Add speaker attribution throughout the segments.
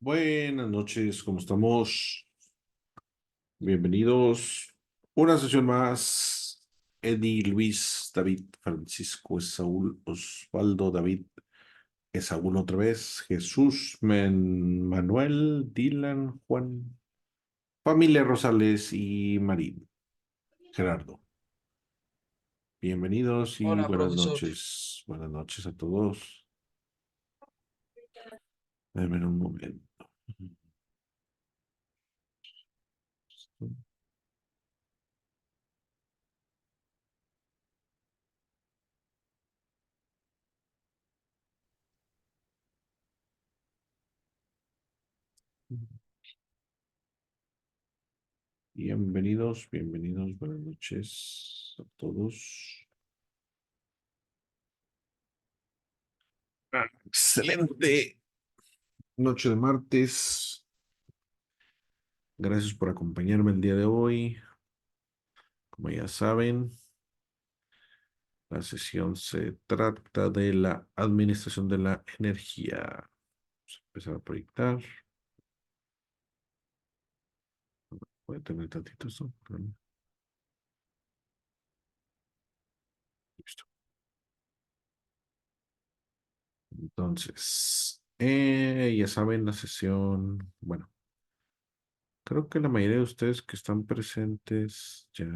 Speaker 1: Buenas noches, ¿cómo estamos? Bienvenidos. Una sesión más. Eddie, Luis, David, Francisco, Esaúl, Osvaldo, David, Esaúl otra vez, Jesús, Manuel, Dylan, Juan, familia Rosales y Marín. Gerardo. Bienvenidos y
Speaker 2: Hola,
Speaker 1: buenas
Speaker 2: profesor.
Speaker 1: noches. Buenas noches a todos. Denme un momento. Bienvenidos, buenas noches a todos. Excelente noche de martes. Gracias por acompañarme el día de hoy. Como ya saben, la sesión se trata de la administración de la energía. Vamos a empezar a proyectar. Voy a tener tantito esto. Listo. Entonces, ya saben, la sesión, bueno, creo que la mayoría de ustedes que están presentes ya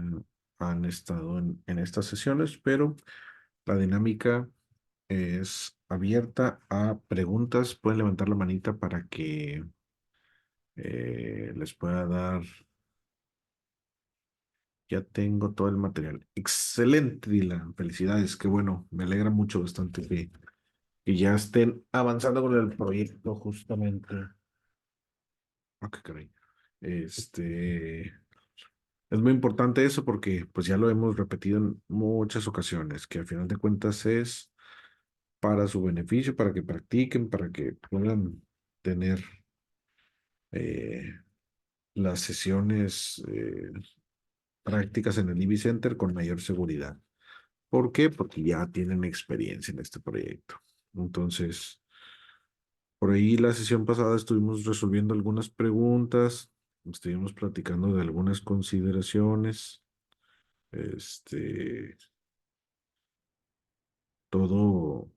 Speaker 1: han estado en estas sesiones, pero la dinámica es abierta a preguntas. Pueden levantar la manita para que les pueda dar. Ya tengo todo el material. Excelente, Dylan. Felicidades. Qué bueno. Me alegra mucho bastante que ya estén avanzando con el proyecto justamente. Ah, qué caray. Este, es muy importante eso porque pues ya lo hemos repetido en muchas ocasiones, que al final de cuentas es para su beneficio, para que practiquen, para que puedan tener eh, las sesiones prácticas en el IBI Center con mayor seguridad. ¿Por qué? Porque ya tienen experiencia en este proyecto. Entonces, por ahí la sesión pasada estuvimos resolviendo algunas preguntas, estuvimos platicando de algunas consideraciones, este, todo,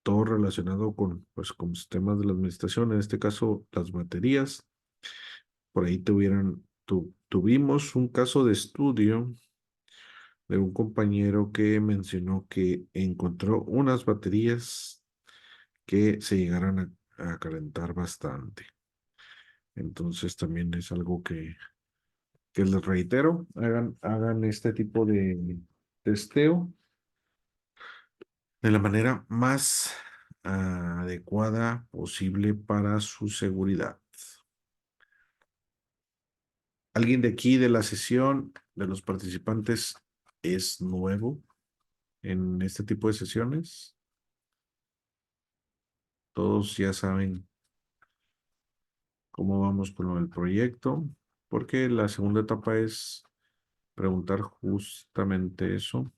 Speaker 1: todo relacionado con, pues, con sistemas de la administración, en este caso, las baterías. Por ahí tuvimos un caso de estudio de un compañero que mencionó que encontró unas baterías que se llegaran a calentar bastante. Entonces también es algo que les reitero, hagan este tipo de testeo de la manera más adecuada posible para su seguridad. ¿Alguien de aquí de la sesión, de los participantes, es nuevo en este tipo de sesiones? Todos ya saben cómo vamos con el proyecto, porque la segunda etapa es preguntar justamente eso.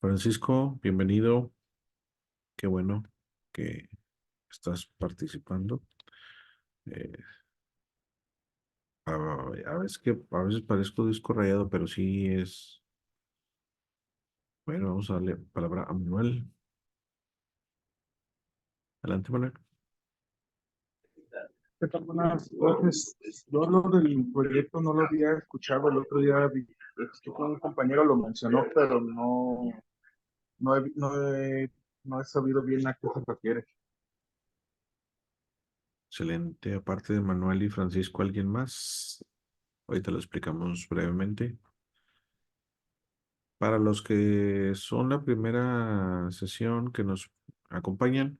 Speaker 1: Francisco, bienvenido. Qué bueno que estás participando. Eh, a veces parezco disco rayado, pero sí es. Bueno, vamos a darle palabra a Manuel. Adelante, Manuel.
Speaker 3: ¿Qué tal? Buenas noches. Yo lo del proyecto no lo había escuchado. El otro día un compañero lo mencionó, pero no he sabido bien a qué se refiere.
Speaker 1: Excelente. Aparte de Manuel y Francisco, ¿alguien más? Ahorita lo explicamos brevemente. Para los que son la primera sesión que nos acompañan,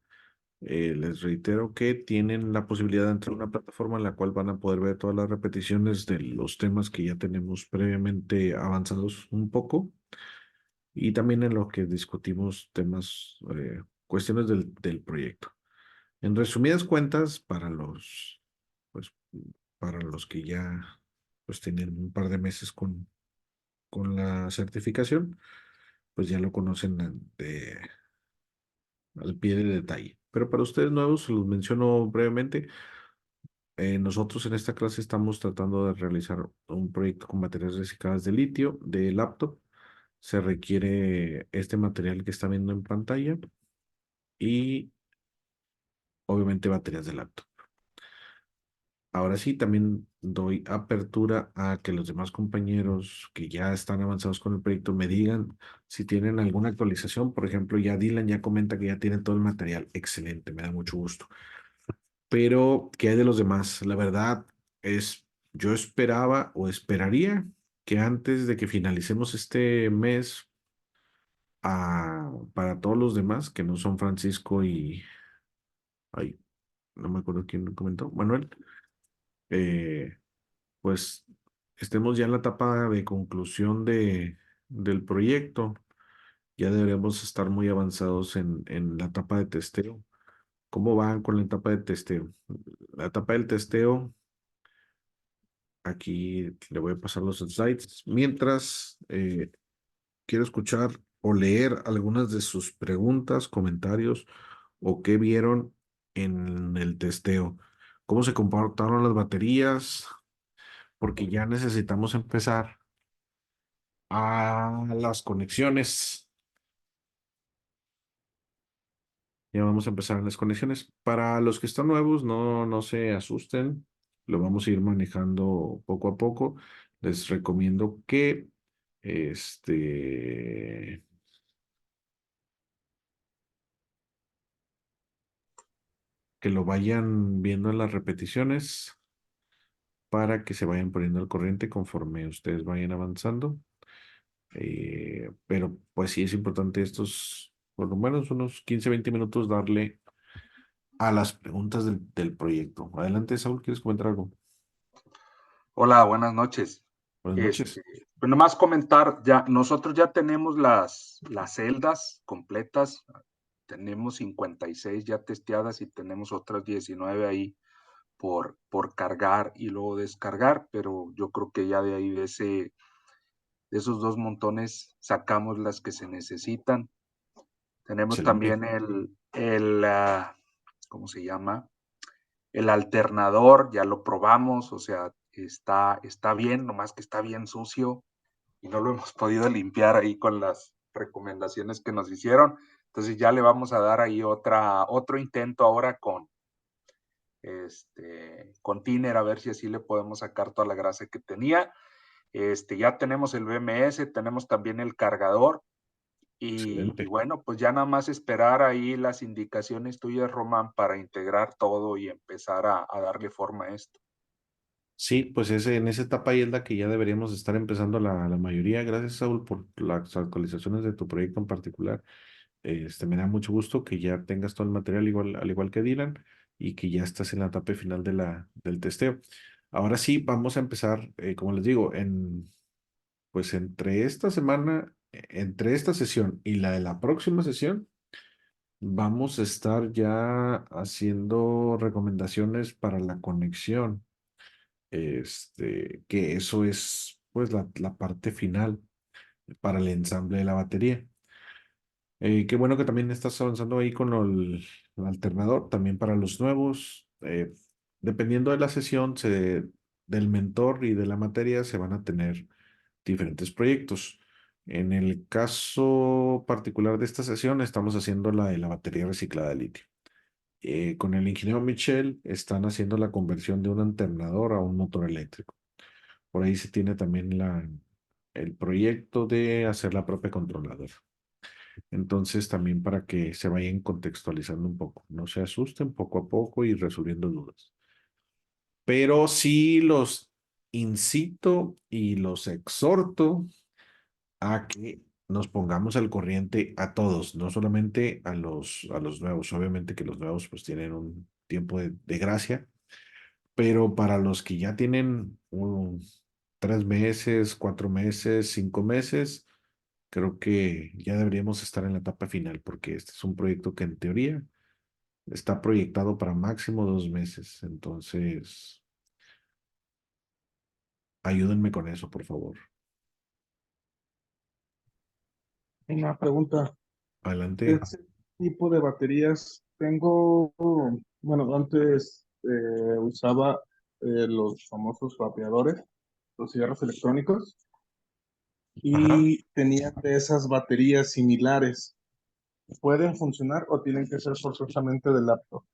Speaker 1: les reitero que tienen la posibilidad de entrar a una plataforma en la cual van a poder ver todas las repeticiones de los temas que ya tenemos previamente avanzados un poco y también en lo que discutimos temas, cuestiones del proyecto. En resumidas cuentas, pues, para los que ya pues tienen un par de meses con la certificación, pues ya lo conocen al pie de detalle. Pero para ustedes nuevos, se los menciono brevemente. Nosotros en esta clase estamos tratando de realizar un proyecto con baterías recicladas de litio de laptop. Se requiere este material que está viendo en pantalla y obviamente baterías de laptop. Ahora sí, también doy apertura a que los demás compañeros que ya están avanzados con el proyecto me digan si tienen alguna actualización. Por ejemplo, ya Dylan ya comenta que ya tienen todo el material. Excelente, me da mucho gusto. Pero, ¿qué hay de los demás? La verdad es, yo esperaba o esperaría que antes de que finalicemos este mes, para todos los demás, que no son Francisco y, ay, no me acuerdo quién lo comentó, Manuel, eh, pues estemos ya en la etapa de conclusión del proyecto. Ya deberíamos estar muy avanzados en la etapa de testeo. ¿Cómo van con la etapa de testeo? La etapa del testeo, aquí le voy a pasar los slides. Mientras, quiero escuchar o leer algunas de sus preguntas, comentarios o qué vieron en el testeo. ¿Cómo se comportaron las baterías? Porque ya necesitamos empezar a las conexiones. Ya vamos a empezar en las conexiones. Para los que están nuevos, no se asusten. Lo vamos a ir manejando poco a poco. Les recomiendo este, que lo vayan viendo en las repeticiones para que se vayan poniendo al corriente conforme ustedes vayan avanzando. Pero pues sí es importante estos, por lo menos unos 15 20 minutos, darle a las preguntas del proyecto. Adelante, Saúl, ¿quieres comentar algo?
Speaker 2: Hola, buenas noches.
Speaker 1: Buenas
Speaker 2: Este,
Speaker 1: noches.
Speaker 2: pues nomás comentar, ya, nosotros ya tenemos las celdas completas, tenemos 56 ya testeadas y tenemos otras 19 ahí por cargar y luego descargar, pero yo creo que ya de ahí de esos dos montones sacamos las que se necesitan. Tenemos
Speaker 1: Excelente.
Speaker 2: también ¿cómo se llama? El alternador, ya lo probamos, o sea, está bien, nomás que está bien sucio y no lo hemos podido limpiar ahí con las recomendaciones que nos hicieron. Entonces ya le vamos a dar ahí otro intento ahora con Tiner, a ver si así le podemos sacar toda la grasa que tenía. Ya tenemos el BMS, tenemos también el cargador y
Speaker 1: Excelente.
Speaker 2: bueno, pues ya nada más esperar ahí las indicaciones tuyas, Román, para integrar todo y empezar a darle forma a esto.
Speaker 1: Sí, pues en esa etapa ahí es la que ya deberíamos estar empezando la mayoría. Gracias, Saúl, por las actualizaciones de tu proyecto en particular. Me da mucho gusto que ya tengas todo el material igual, al igual que Dylan y que ya estás en la etapa final del testeo. Ahora sí, vamos a empezar, como les digo, pues entre esta semana, entre esta sesión y la de la próxima sesión, vamos a estar ya haciendo recomendaciones para la conexión. Que eso es pues la parte final para el ensamble de la batería. Qué bueno que también estás avanzando ahí con el alternador, también para los nuevos. Dependiendo de la sesión, del mentor y de la materia, se van a tener diferentes proyectos. En el caso particular de esta sesión, estamos haciendo la de la batería reciclada de litio. Con el ingeniero Michel están haciendo la conversión de un alternador a un motor eléctrico. Por ahí se tiene también el proyecto de hacer la propia controladora. Entonces, también para que se vayan contextualizando un poco, no se asusten poco a poco y resolviendo dudas. Pero sí los incito y los exhorto a que nos pongamos al corriente a todos, no solamente a los nuevos. Obviamente que los nuevos pues tienen un tiempo de gracia, pero para los que ya tienen 3 meses, 4 meses, 5 meses, creo que ya deberíamos estar en la etapa final porque este es un proyecto que en teoría está proyectado para máximo 2 meses. Entonces, ayúdenme con eso, por favor.
Speaker 3: Una pregunta.
Speaker 1: Adelante.
Speaker 3: ¿Ese tipo de baterías tengo, bueno, antes usaba los famosos vapeadores, los cigarros electrónicos,
Speaker 1: Ajá.
Speaker 3: y tenían de esas baterías similares. ¿Pueden funcionar o tienen que ser forzosamente de laptop?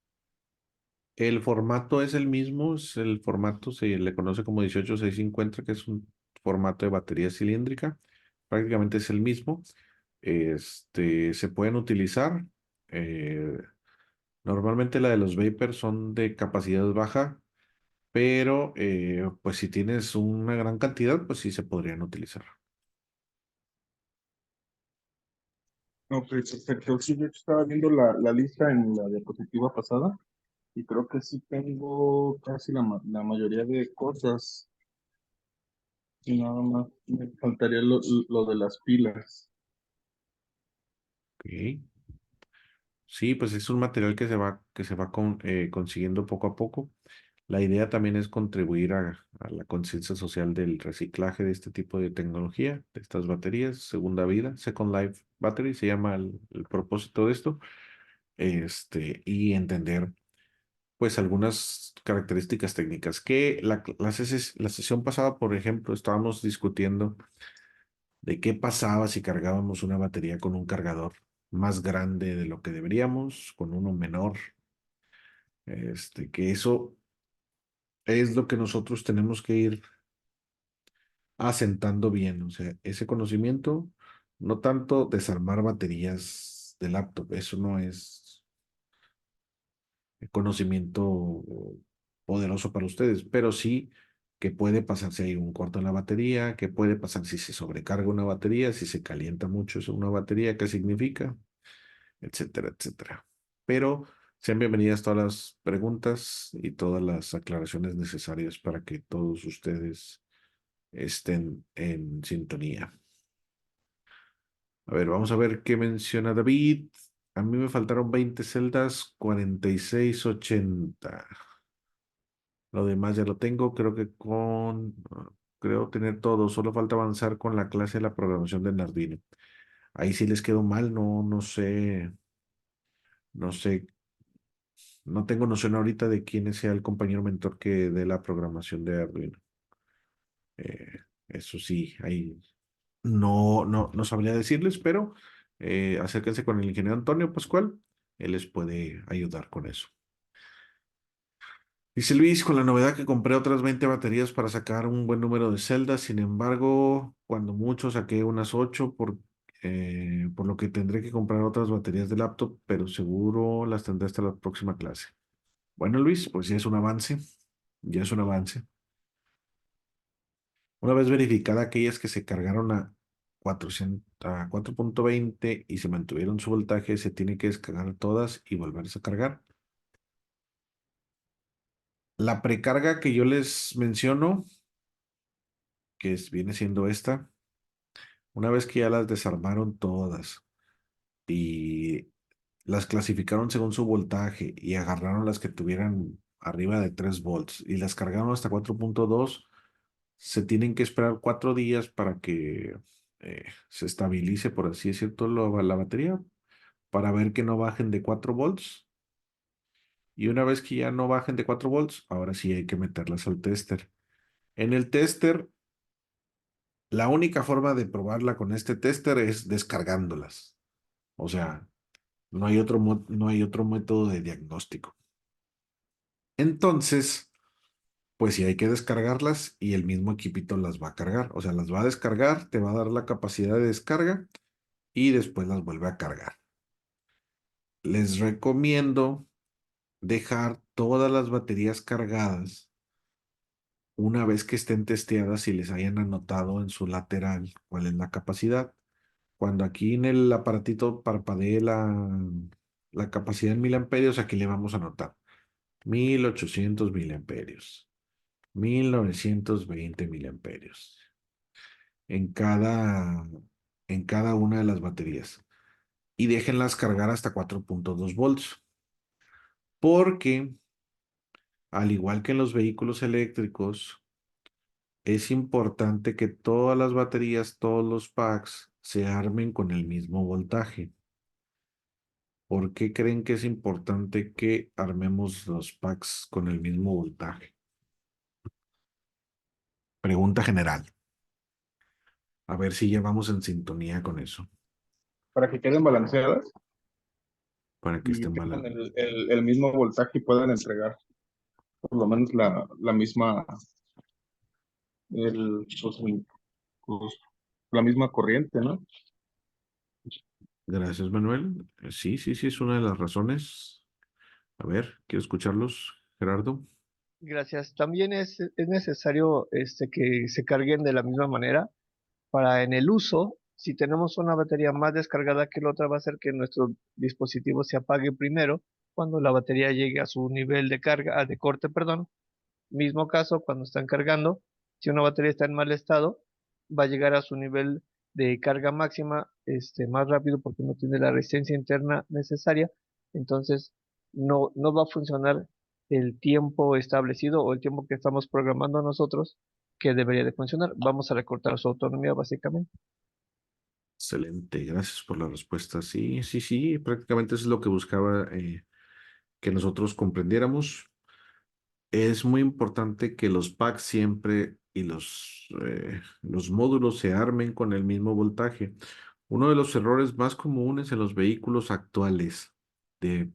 Speaker 1: El formato es el mismo, es el formato, se le conoce como 18650, que es un formato de batería cilíndrica. Prácticamente es el mismo. Se pueden utilizar. eh, Normalmente la de los vapers son de capacidad baja, pero pues si tienes una gran cantidad, pues sí se podrían utilizar.
Speaker 3: Ok, perfecto. Sí, de hecho estaba viendo la lista en la diapositiva pasada y creo que sí tengo casi la mayoría de cosas. Y nada más me faltaría lo de las pilas.
Speaker 1: Ok. Sí, pues es un material que se va consiguiendo poco a poco. La idea también es contribuir a la conciencia social del reciclaje de este tipo de tecnología, de estas baterías, segunda vida, Second Life Battery, se llama el propósito de esto, y entender pues algunas características técnicas que la sesión pasada, por ejemplo, estábamos discutiendo de qué pasaba si cargábamos una batería con un cargador más grande de lo que deberíamos, con uno menor, que eso es lo que nosotros tenemos que ir asentando bien, o sea, ese conocimiento, no tanto desarmar baterías de laptop, eso no es conocimiento poderoso para ustedes, pero sí que puede pasar si hay un corto en la batería, que puede pasar si se sobrecarga una batería, si se calienta mucho una batería, qué significa, etcétera, etcétera. Pero sean bienvenidas todas las preguntas y todas las aclaraciones necesarias para que todos ustedes estén en sintonía. A ver, vamos a ver qué menciona David. A mí me faltaron 20 celdas, 4680. Lo demás ya lo tengo, creo tener todo. Solo falta avanzar con la clase de la programación de Arduino. Ahí sí les quedó mal, no sé, no sé, no tengo noción ahorita de quién sea el compañero mentor que dé la programación de Arduino. Eso sí, ahí no sabría decirles, pero acérquense con el ingeniero Antonio Pascual, él les puede ayudar con eso. Dice Luis, con la novedad que compré otras 20 baterías para sacar un buen número de celdas, sin embargo, cuando mucho saqué unas 8 por lo que tendré que comprar otras baterías de laptop, pero seguro las tendré hasta la próxima clase. Bueno, Luis, pues ya es un avance, ya es un avance. Una vez verificada aquellas que se cargaron a 4.20 y se mantuvieron su voltaje, se tiene que descargar todas y volverse a cargar. La precarga que yo les menciono, viene siendo esta, una vez que ya las desarmaron todas y las clasificaron según su voltaje y agarraron las que tuvieran arriba de 3 volts y las cargaron hasta 4.2, se tienen que esperar 4 días para que se estabilice, por así decirlo, la batería, para ver que no bajen de 4 volts. Y una vez que ya no bajen de 4 volts, ahora sí hay que meterlas al tester. En el tester, la única forma de probarla con este tester es descargándolas. O sea, no hay otro método de diagnóstico. Entonces, pues sí hay que descargarlas y el mismo equipito las va a cargar. O sea, las va a descargar, te va a dar la capacidad de descarga y después las vuelve a cargar. Les recomiendo dejar todas las baterías cargadas una vez que estén testeadas y les hayan anotado en su lateral cuál es la capacidad. Cuando aquí en el aparatito parpadee la capacidad en miliamperios, aquí le vamos a anotar 1800 miliamperios, 1920 miliamperios en en cada una de las baterías. Y déjenlas cargar hasta 4.2 volts. Porque, al igual que en los vehículos eléctricos, es importante que todas las baterías, todos los packs se armen con el mismo voltaje. ¿Por qué creen que es importante que armemos los packs con el mismo voltaje? Pregunta general. A ver si ya vamos en sintonía con eso,
Speaker 3: Para que queden balanceadas
Speaker 1: para que
Speaker 3: y
Speaker 1: estén
Speaker 3: tengan
Speaker 1: balanceados.
Speaker 3: el mismo voltaje y puedan entregar por lo menos la misma, pues, la misma corriente, ¿no?
Speaker 1: Gracias, Manuel. Sí, sí, sí, es una de las razones. A ver, quiero escucharlos, Gerardo.
Speaker 4: Gracias. También es necesario que se carguen de la misma manera para en el uso. Si tenemos una batería más descargada que la otra, va a hacer que nuestro dispositivo se apague primero cuando la batería llegue a su nivel de carga, de corte, perdón. Mismo caso, cuando están cargando, si una batería está en mal estado, va a llegar a su nivel de carga máxima más rápido porque no tiene la resistencia interna necesaria. Entonces, no va a funcionar el tiempo establecido o el tiempo que estamos programando nosotros que debería de funcionar. Vamos a recortar su autonomía básicamente.
Speaker 1: Excelente, gracias por la respuesta. Sí, sí, sí, prácticamente eso es lo que buscaba que nosotros comprendiéramos. Es muy importante que los packs siempre y los módulos se armen con el mismo voltaje. Uno de los errores más comunes en los vehículos actuales de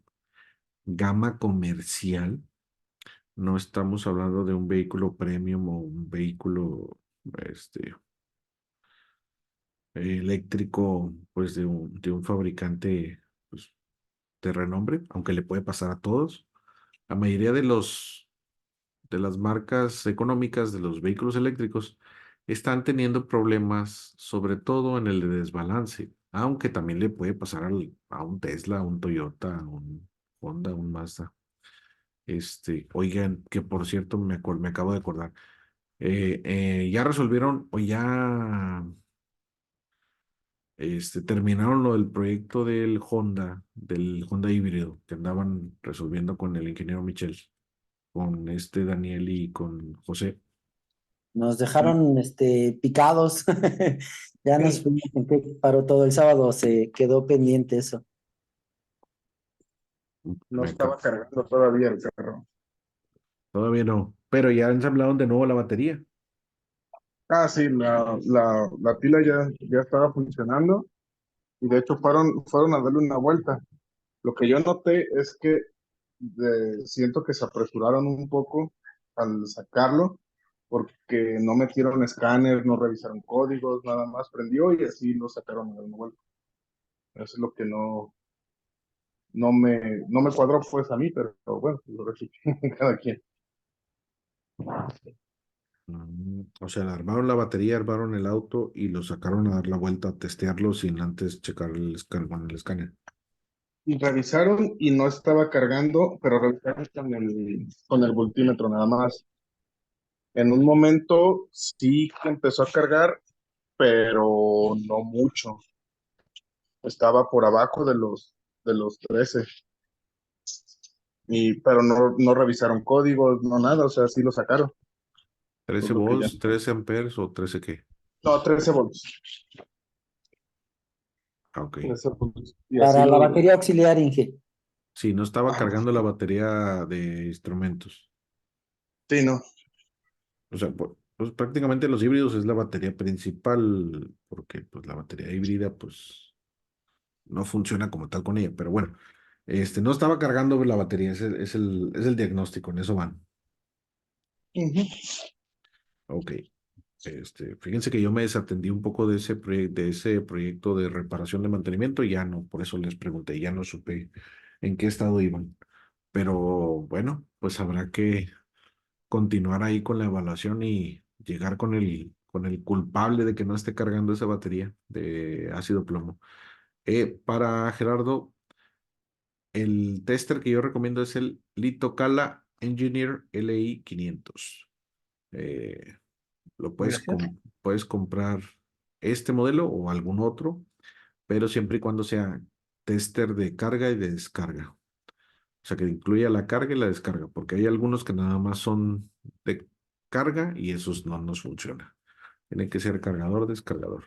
Speaker 1: gama comercial, no estamos hablando de un vehículo premium o un vehículo este, eléctrico, pues de un fabricante pues, de renombre, aunque le puede pasar a todos. La mayoría de las marcas económicas de los vehículos eléctricos están teniendo problemas, sobre todo en el de desbalance, aunque también le puede pasar a un Tesla, a un Toyota, a un Honda, a un Mazda. Oigan, que por cierto me acabo de acordar, ya resolvieron o ya terminaron lo del proyecto del Honda híbrido que andaban resolviendo con el ingeniero Michel, con Daniel y con José.
Speaker 5: Nos
Speaker 3: Sí,
Speaker 5: dejaron picados. Ya nos
Speaker 3: sí,
Speaker 5: fuimos, en qué paró todo el sábado, se quedó pendiente eso.
Speaker 3: no
Speaker 1: Me
Speaker 3: estaba
Speaker 1: acabo-
Speaker 3: cargando todavía el carro.
Speaker 1: Todavía no, pero ya ensamblaron de nuevo la batería.
Speaker 3: Ah, sí, la pila ya estaba funcionando y de hecho fueron a darle una vuelta. Lo que yo noté es que siento que se apresuraron un poco al sacarlo porque no metieron escáner, no revisaron códigos, nada más prendió y así lo sacaron a dar una vuelta. Eso es lo que no me cuadró pues a mí, pero bueno, lo repito, cada quien.
Speaker 1: O sea, armaron la batería, armaron el auto y lo sacaron a dar la vuelta a testearlo sin antes checar con el escáner.
Speaker 3: Y revisaron y no estaba cargando, pero revisaron con el voltímetro nada más. En un momento sí que empezó a cargar, pero no mucho. Estaba por abajo de los 13. Pero no revisaron códigos, no nada, o sea, sí lo sacaron. Por
Speaker 1: 13
Speaker 3: lo que ya.
Speaker 1: volts, 13 amperes o 13 qué.
Speaker 3: No, 13 volts.
Speaker 1: Ah, ok.
Speaker 3: 13 volts. Y así
Speaker 5: Para la
Speaker 3: lo.
Speaker 5: batería auxiliar, Inge.
Speaker 1: Sí, no estaba
Speaker 3: Ajá.
Speaker 1: cargando la batería de instrumentos.
Speaker 3: Sí, no.
Speaker 1: O sea, pues prácticamente los híbridos es la batería principal, porque pues la batería híbrida pues no funciona como tal con ella, pero bueno, no estaba cargando la batería, es el diagnóstico, en eso van.
Speaker 3: Ujú.
Speaker 1: Ok. Fíjense que yo me desatendí un poco de ese proyecto de reparación de mantenimiento y ya no, por eso les pregunté, ya no supe en qué estado iban. Pero bueno, pues habrá que continuar ahí con la evaluación y llegar con el culpable de que no esté cargando esa batería de ácido plomo. Para Gerardo, el tester que yo recomiendo es el Litocala Engineer LI 500. Eh, lo puedes,
Speaker 4: Gracias.
Speaker 1: puedes comprar este modelo o algún otro, pero siempre y cuando sea tester de carga y de descarga. O sea, que incluya la carga y la descarga, porque hay algunos que nada más son de carga y esos no nos funcionan. Tiene que ser cargador, descargador.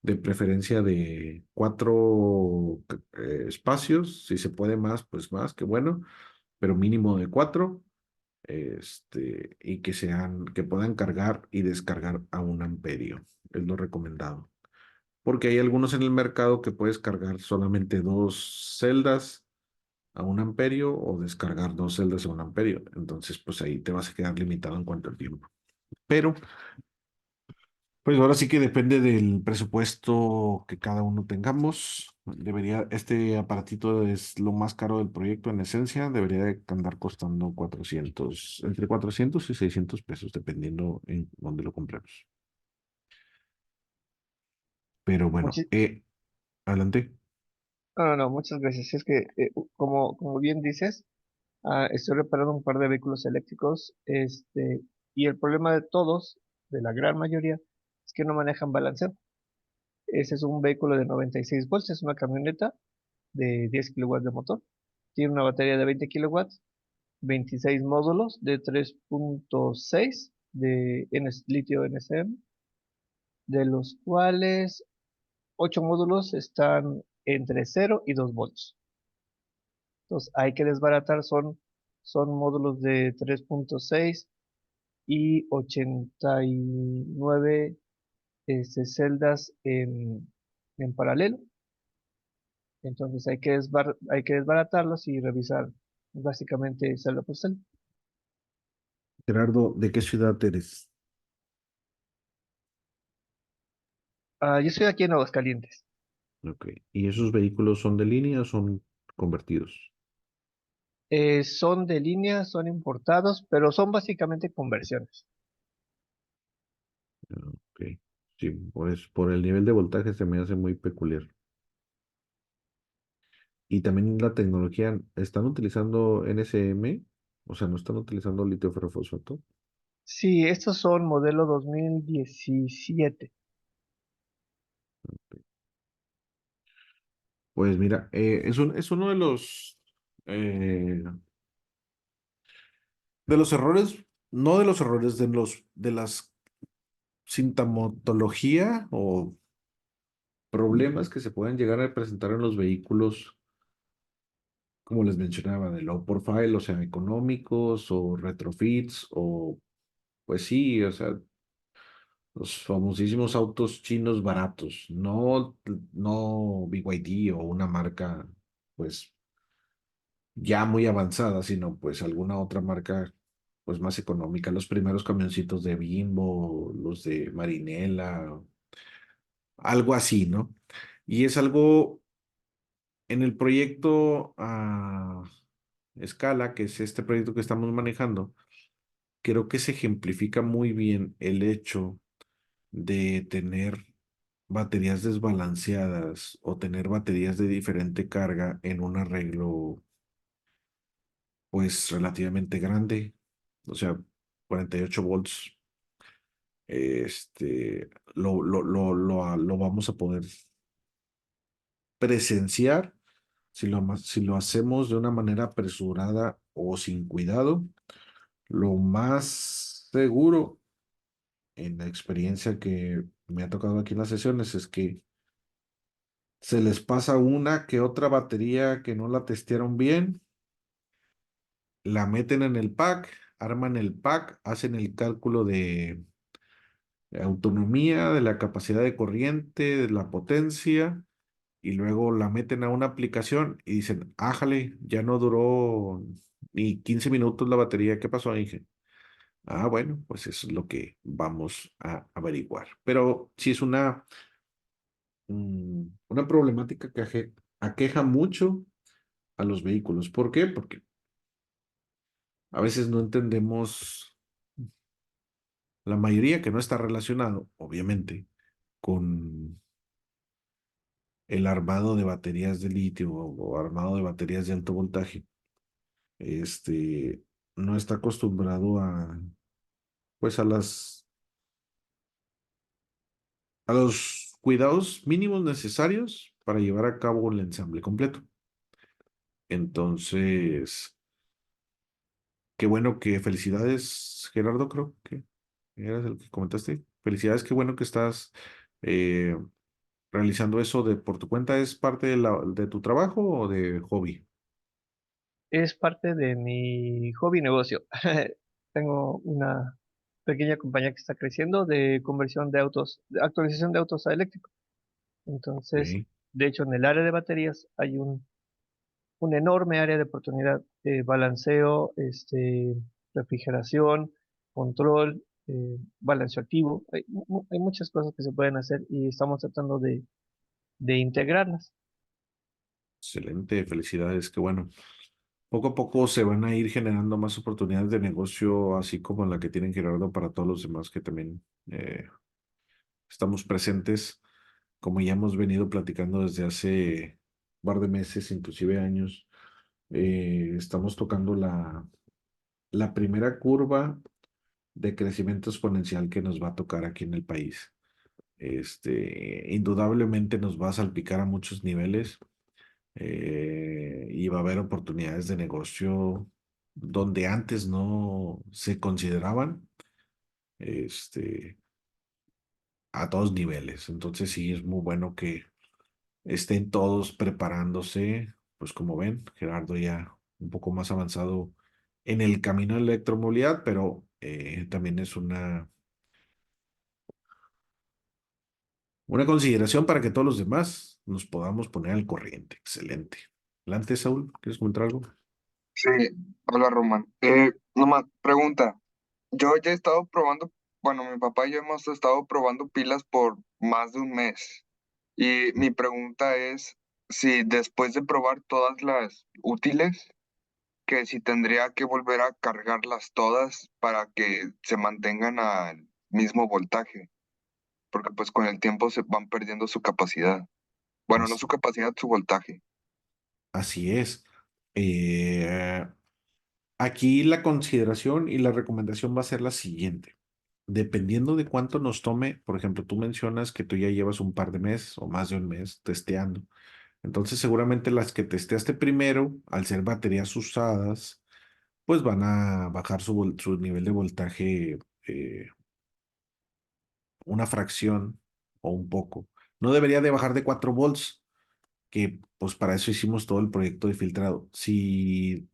Speaker 1: de preferencia de 4 espacios, si se puede más, pues más, que bueno, pero mínimo de 4, y que puedan cargar y descargar a 1 amperio, es lo recomendado. Porque hay algunos en el mercado que puedes cargar solamente 2 celdas a 1 amperio o descargar 2 celdas a 1 amperio. Entonces, pues ahí te vas a quedar limitado en cuanto al tiempo. Pero pues ahora sí que depende del presupuesto que cada uno tengamos. Este aparatito es lo más caro del proyecto en esencia, debería de andar costando entre 400 y 600 pesos, dependiendo en dónde lo compremos. Pero bueno,
Speaker 4: Muchi-
Speaker 1: adelante.
Speaker 4: no, muchas gracias. Es que, como bien dices, estoy reparando un par de vehículos eléctricos, y el problema de todos, de la gran mayoría, es que no manejan balanceo. Ese es un vehículo de 96 volts, es una camioneta de 10 kilowatts de motor. Tiene una batería de 20 kilowatts, 26 módulos de 3.6 de litio NCM, de los cuales 8 módulos están entre 0 y 2 volts. Entonces hay que desbaratar, son módulos de 3.6 y 89 celdas en paralelo. Entonces hay que desbaratarlos y revisar básicamente celda por celda.
Speaker 1: Gerardo, ¿de qué ciudad eres?
Speaker 4: Yo estoy aquí en Aguascalientes.
Speaker 1: Ok. ¿Y esos vehículos son de línea o son convertidos?
Speaker 4: Son de línea, son importados, pero son básicamente conversiones.
Speaker 1: Ok. Sí, pues por el nivel de voltaje se me hace muy peculiar. Y también la tecnología, ¿están utilizando NSM? O sea, ¿no están utilizando litio ferrofosfato?
Speaker 4: Sí, estos son modelo 2017.
Speaker 1: Pues mira, es uno eh, de los errores, no de los errores, de las sintomatología o problemas que se pueden llegar a presentar en los vehículos, como les mencionaba, de low profile, o sea, económicos o retrofits, o pues sí, o sea, los famosísimos autos chinos baratos, no BYD o una marca, pues ya muy avanzada, sino pues alguna otra marca, pues más económica. Los primeros camioncitos de Bimbo, los de Marinela, algo así, ¿no? Y es algo en el proyecto a escala, que es este proyecto que estamos manejando, creo que se ejemplifica muy bien el hecho de tener baterías desbalanceadas o tener baterías de diferente carga en un arreglo pues relativamente grande, o sea, 48 volts. Lo vamos a poder presenciar si lo hacemos de una manera apresurada o sin cuidado. Lo más seguro, en la experiencia que me ha tocado aquí en las sesiones, es que se les pasa una que otra batería que no la testearon bien, la meten en el pack, arman el pack, hacen el cálculo de autonomía, de la capacidad de corriente, de la potencia, y luego la meten a una aplicación y dicen, ájale, ya no duró ni 15 minutos la batería, ¿qué pasó, Inge? Ah, bueno, pues eso es lo que vamos a averiguar. Pero sí es una problemática que aqueja mucho a los vehículos. ¿Por qué? Porque a veces no entendemos, la mayoría que no está relacionado, obviamente, con el armado de baterías de litio o armado de baterías de alto voltaje. Este no está acostumbrado pues a los cuidados mínimos necesarios para llevar a cabo el ensamble completo. Entonces, qué bueno que felicidades, Gerardo, creo que eras el que comentaste. Felicidades, qué bueno que estás eh, realizando eso de por tu cuenta? ¿Es parte de tu trabajo o de hobby?
Speaker 4: Es parte de mi hobby negocio. Tengo una pequeña compañía que está creciendo de conversión de autos, de actualización de autos a eléctricos. Entonces,
Speaker 1: Ok.
Speaker 4: de hecho, en el área de baterías hay un enorme área de oportunidad de balanceo, refrigeración, control, balanceo activo. Hay muchas cosas que se pueden hacer y estamos tratando de integrarlas.
Speaker 1: Excelente, felicidades, qué bueno. Poco a poco se van a ir generando más oportunidades de negocio, así como la que tienen Gerardo para todos los demás que también estamos presentes, como ya hemos venido platicando desde hace un par de meses, inclusive años. Estamos tocando la primera curva de crecimiento exponencial que nos va a tocar aquí en el país. Indudablemente nos va a salpicar a muchos niveles, y va a haber oportunidades de negocio donde antes no se consideraban, este, a todos niveles. Entonces sí es muy bueno que estén todos preparándose, pues como ven, Gerardo ya un poco más avanzado en el camino de la electromovilidad, pero también es una consideración para que todos los demás nos podamos poner al corriente. Excelente. Adelante, Saúl, ¿quieres comentar algo?
Speaker 6: Sí, hola Román. Nomás, pregunta. Yo ya he estado probando, bueno, mi papá y yo hemos estado probando pilas por más de un mes. Y mi pregunta es si después de probar todas las útiles, que si tendría que volver a cargarlas todas para que se mantengan al mismo voltaje, porque pues con el tiempo se van perdiendo su capacidad. Bueno, no su
Speaker 1: Así,
Speaker 6: capacidad, su voltaje.
Speaker 1: así es. Eh, Aquí la consideración y la recomendación va a ser la siguiente. Dependiendo de cuánto nos tome, por ejemplo, tú mencionas que tú ya llevas un par de meses o más de un mes testeando. Entonces, seguramente las que testeaste primero, al ser baterías usadas, pues van a bajar su nivel de voltaje, una fracción o un poco. No debería de bajar de 4 volts, que pues para eso hicimos todo el proyecto de filtrado. Si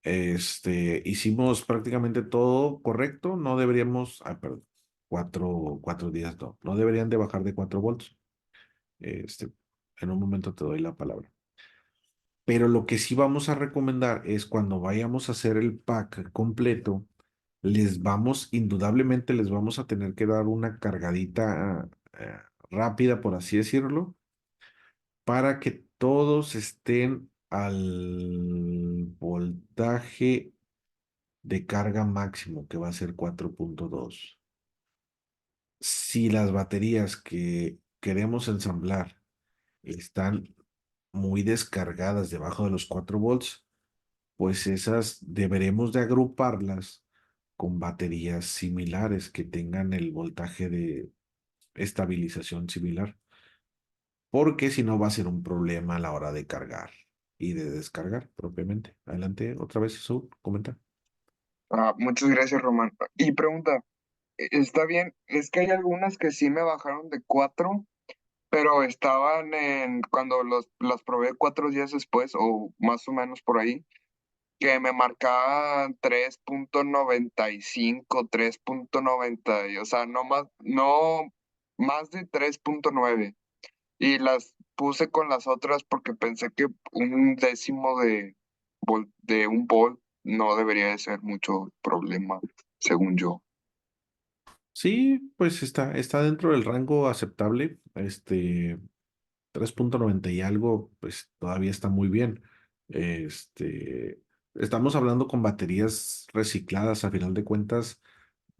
Speaker 1: hicimos prácticamente todo correcto, no deberíamos, perdón, 4 días, no deberían de bajar de 4 volts. Este, en un momento te doy la palabra. Pero lo que sí vamos a recomendar es cuando vayamos a hacer el pack completo, indudablemente les vamos a tener que dar una cargadita rápida, por así decirlo, para que todos estén al voltaje de carga máximo, que va a ser 4.2. Si las baterías que queremos ensamblar están muy descargadas debajo de los 4 volts, pues esas deberemos de agruparlas con baterías similares que tengan el voltaje de estabilización similar, porque si no va a ser un problema a la hora de cargar y de descargar propiamente. Adelante, otra vez, Jesús, comenta.
Speaker 6: Ah, muchas gracias, Román. Y pregunta. Está bien, es que hay algunas que sí me bajaron de 4, pero estaban cuando las probé 4 días después, o más o menos por ahí, que me marcaban 3.95, 3.90, o sea, no más de 3.9. Y las puse con las otras porque pensé que un décimo de un volt no debería de ser mucho problema, según yo.
Speaker 1: Sí, pues está dentro del rango aceptable. 3.90 y algo, pues todavía está muy bien. Estamos hablando con baterías recicladas, a final de cuentas,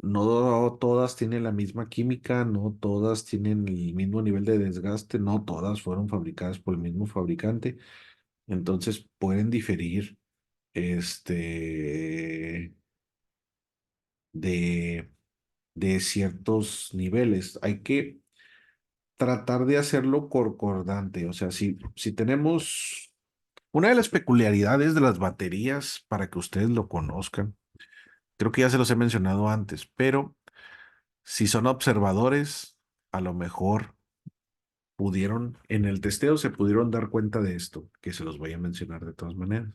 Speaker 1: no todas tienen la misma química, no todas tienen el mismo nivel de desgaste, no todas fueron fabricadas por el mismo fabricante, entonces pueden diferir, de, de ciertos niveles. Hay que tratar de hacerlo concordante, o sea, si tenemos una de las peculiaridades de las baterías, para que ustedes lo conozcan, creo que ya se los he mencionado antes, pero si son observadores, a lo mejor en el testeo se pudieron dar cuenta de esto, que se los voy a mencionar de todas maneras.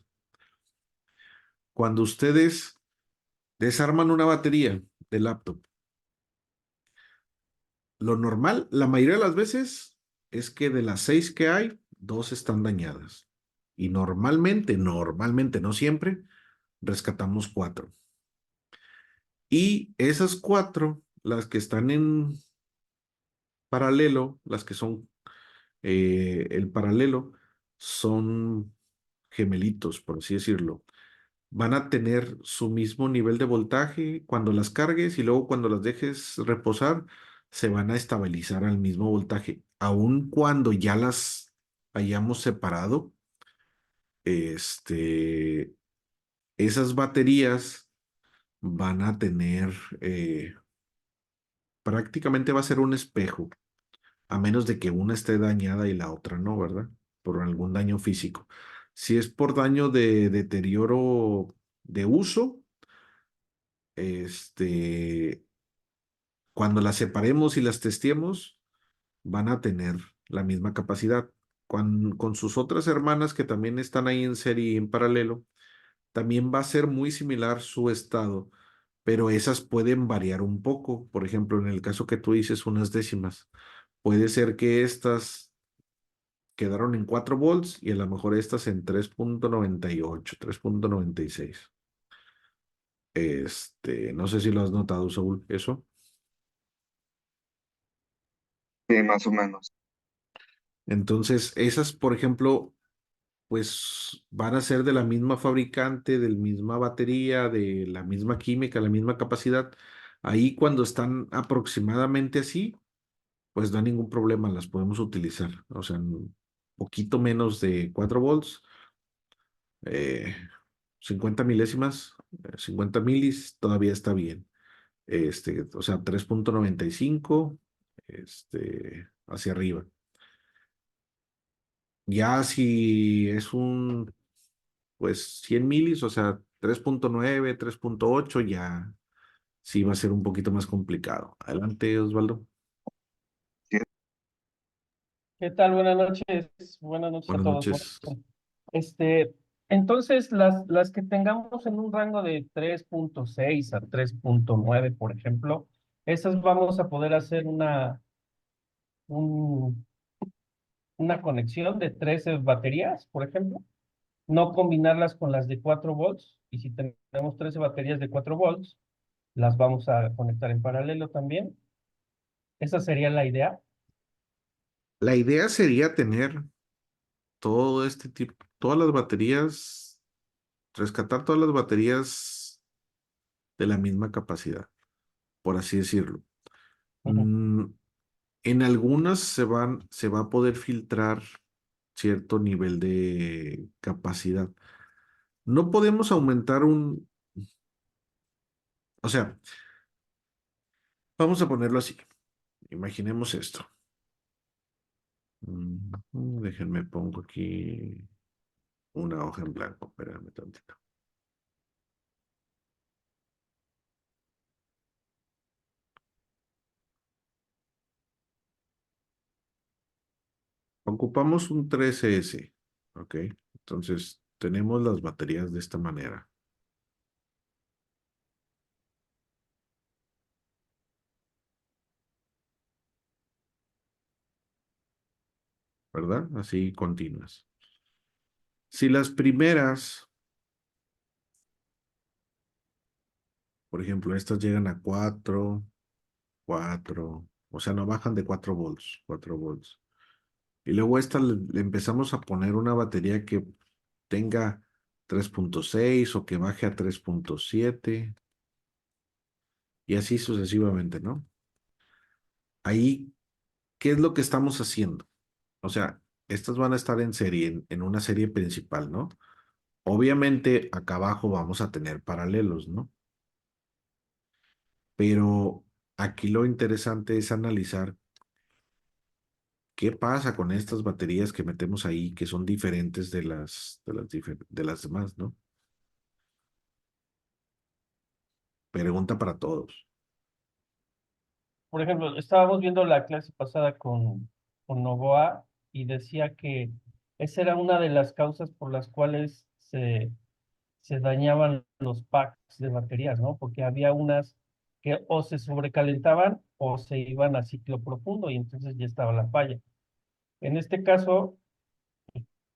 Speaker 1: Cuando ustedes desarman una batería de laptop, lo normal, la mayoría de las veces, es que de las 6 que hay, 2 están dañadas. Y normalmente, no siempre, rescatamos 4. Y esas 4, las que están en paralelo, las que son el paralelo, son gemelitos, por así decirlo. Van a tener su mismo nivel de voltaje cuando las cargues y luego cuando las dejes reposar, se van a estabilizar al mismo voltaje. Aun cuando ya las hayamos separado, este, esas baterías van a tener, prácticamente va a ser un espejo, a menos de que una esté dañada y la otra no, ¿verdad? Por algún daño físico. Si es por daño de deterioro de uso, este, cuando las separemos y las testemos, van a tener la misma capacidad. Con sus otras hermanas que también están ahí en serie y en paralelo, también va a ser muy similar su estado, pero esas pueden variar un poco. Por ejemplo, en el caso que tú dices, unas décimas. Puede ser que estas quedaron en 4 volts y a lo mejor estas en 3.98, 3.96. No sé si lo has notado, Saúl, eso.
Speaker 6: Sí, más o menos.
Speaker 1: Entonces, esas, por ejemplo, pues van a ser de la misma fabricante, de la misma batería, de la misma química, la misma capacidad. Ahí cuando están aproximadamente así, pues no hay ningún problema, las podemos utilizar. O sea, un poquito menos de 4 volts, eh, 50 milésimas, 50 milis, todavía está bien. O sea, 3.95, hacia arriba. Ya si es pues 100 milis, o sea, 3.9, 3.8, ya sí va a ser un poquito más complicado. Adelante, Osvaldo.
Speaker 6: Sí,
Speaker 7: ¿Qué tal? Buenas noches. Buenas noches a
Speaker 1: Buenas
Speaker 7: todos.
Speaker 1: noches.
Speaker 7: Este, entonces, las que tengamos en un rango de 3.6 a 3.9, por ejemplo, esas vamos a poder hacer un- una conexión de 13 baterías, por ejemplo, no combinarlas con las de 4 volts, y si tenemos 13 baterías de 4 volts, las vamos a conectar en paralelo también. Esa sería la idea.
Speaker 1: La idea sería tener todo este tipo, todas las baterías, rescatar todas las baterías de la misma capacidad, por así decirlo.
Speaker 7: Ujú.
Speaker 1: Mm, en algunas se va a poder filtrar cierto nivel de capacidad. No podemos aumentar o sea, vamos a ponerlo así. Imaginemos esto. Déjenme pongo aquí una hoja en blanco. Espérame tantito. Ocupamos un 13S. ¿Ok? Entonces, tenemos las baterías de esta manera. ¿Verdad? Así continuas. Si las primeras, por ejemplo, estas llegan a 4, o sea, no bajan de 4 volts, 4 volts. Y luego a esta le empezamos a poner una batería que tenga 3.6 o que baje a 3.7 y así sucesivamente, ¿no? Ahí, ¿qué es lo que estamos haciendo? O sea, estas van a estar en serie, en una serie principal, ¿no? Obviamente, acá abajo vamos a tener paralelos, ¿no? Pero aquí lo interesante es analizar qué pasa con estas baterías que metemos ahí, que son diferentes de las demás, ¿no? Pregunta para todos.
Speaker 7: Por ejemplo, estábamos viendo la clase pasada con con Novoa y decía que esa era una de las causas por las cuales se dañaban los packs de baterías, ¿no? Porque había unas que o se sobrecalentaban o se iban a ciclo profundo y entonces ya estaba la falla. En este caso,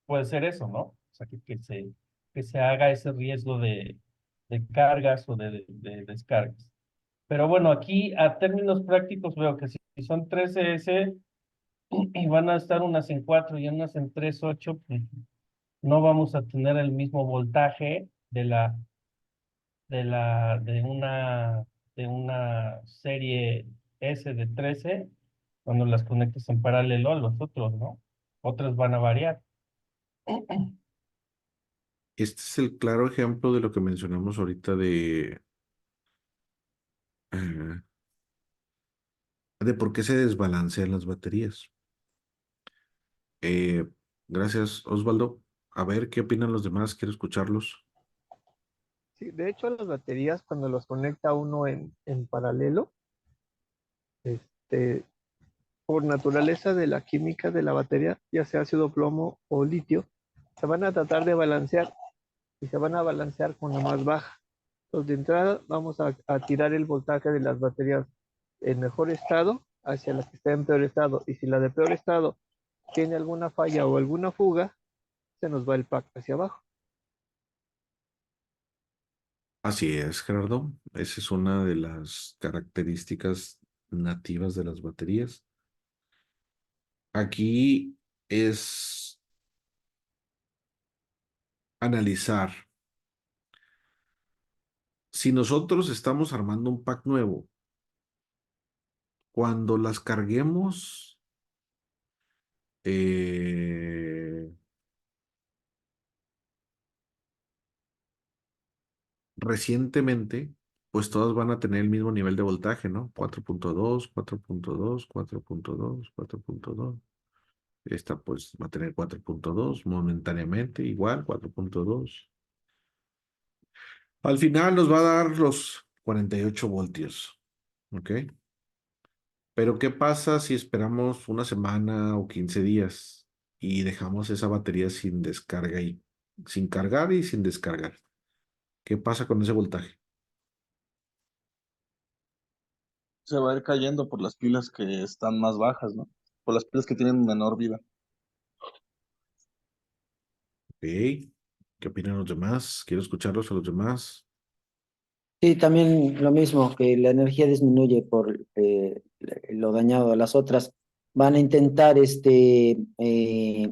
Speaker 7: puede ser eso, ¿no? O sea, que se haga ese riesgo de cargas o de descargas. Pero bueno, aquí a términos prácticos veo que si son 13S y van a estar unas en 4 y unas en 3.8, pues no vamos a tener el mismo voltaje de una serie S de 13 cuando las conectes en paralelo a los otros, ¿no? Otras van a variar.
Speaker 1: Este es el claro ejemplo de lo que mencionamos ahorita eh, de por qué se desbalancean las baterías. Eh, gracias, Osvaldo. A ver, ¿qué opinan los demás? Quiero escucharlos.
Speaker 4: Sí, de hecho, las baterías, cuando los conecta uno en paralelo, este, por naturaleza de la química de la batería, ya sea ácido plomo o litio, se van a tratar de balancear y se van a balancear con la más baja. Entonces, de entrada, vamos a tirar el voltaje de las baterías en mejor estado hacia las que están en peor estado. Y si la de peor estado tiene alguna falla o alguna fuga, se nos va el pack hacia abajo.
Speaker 1: Así es, Gerardo. Esa es una de las características nativas de las baterías. Aquí es analizar si nosotros estamos armando un pack nuevo, cuando las carguemos, eh, recientemente, pues todas van a tener el mismo nivel de voltaje, ¿no? 4.2, 4.2, 4.2, 4.2. Esta pues va a tener 4.2 momentáneamente, igual 4.2. Al final nos va a dar los 48 voltios, ¿ok? Pero ¿qué pasa si esperamos una semana o 15 días y dejamos esa batería sin descarga y sin cargar y sin descargar? ¿Qué pasa con ese voltaje?
Speaker 3: Se va a ir cayendo por las pilas que están más bajas, ¿no? Por las pilas que tienen menor vida.
Speaker 1: Ok. ¿Qué opinan los demás? Quiero escucharlos a los demás.
Speaker 5: Sí, también lo mismo, que la energía disminuye por lo dañado. Las otras van a intentar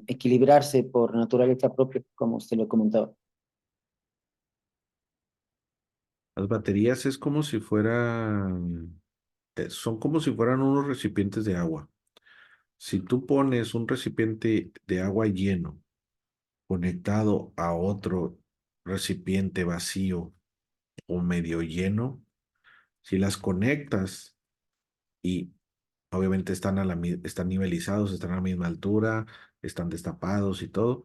Speaker 5: equilibrarse por naturaleza propia, como usted lo comentaba.
Speaker 1: Las baterías es como si fueran, son como si fueran unos recipientes de agua. Si tú pones un recipiente de agua lleno conectado a otro recipiente vacío o medio lleno, si las conectas y obviamente están están nivelizados, están a la misma altura, están destapados y todo,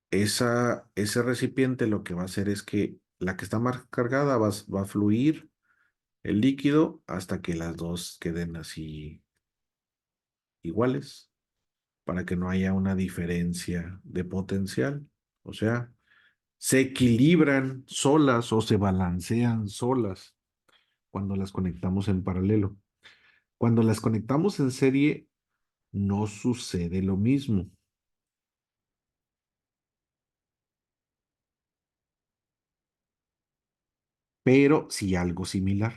Speaker 1: ese recipiente lo que va a hacer es que la que está más cargada va a fluir el líquido hasta que las dos queden así iguales, para que no haya una diferencia de potencial. O sea, se equilibran solas o se balancean solas cuando las conectamos en paralelo. Cuando las conectamos en serie, no sucede lo mismo, pero sí algo similar.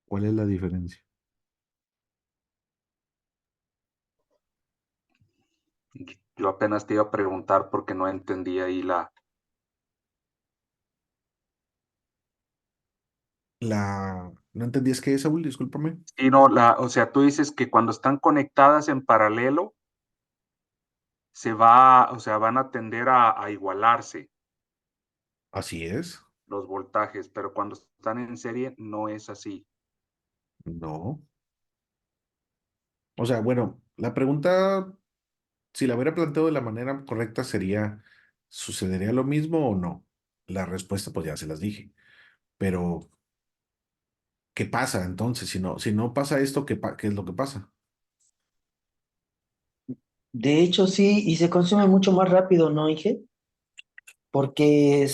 Speaker 1: ¿Cuál es la diferencia?
Speaker 2: Yo apenas te iba a preguntar porque no entendí ahí
Speaker 1: ¿No entendías qué es, Saúl? Discúlpame.
Speaker 2: Sí, no, o sea, tú dices que cuando están conectadas en paralelo, o sea, van a tender a igualarse
Speaker 1: Así es.
Speaker 2: los voltajes, pero cuando están en serie no es así.
Speaker 1: No. O sea, bueno, la pregunta, si la hubiera planteado de la manera correcta, sería, ¿sucedería lo mismo o no? La respuesta, pues ya se las dije. Pero ¿qué pasa entonces? Si no pasa esto, ¿qué es lo que pasa?
Speaker 5: De hecho, sí, y se consume mucho más rápido, ¿no, Inge? Porque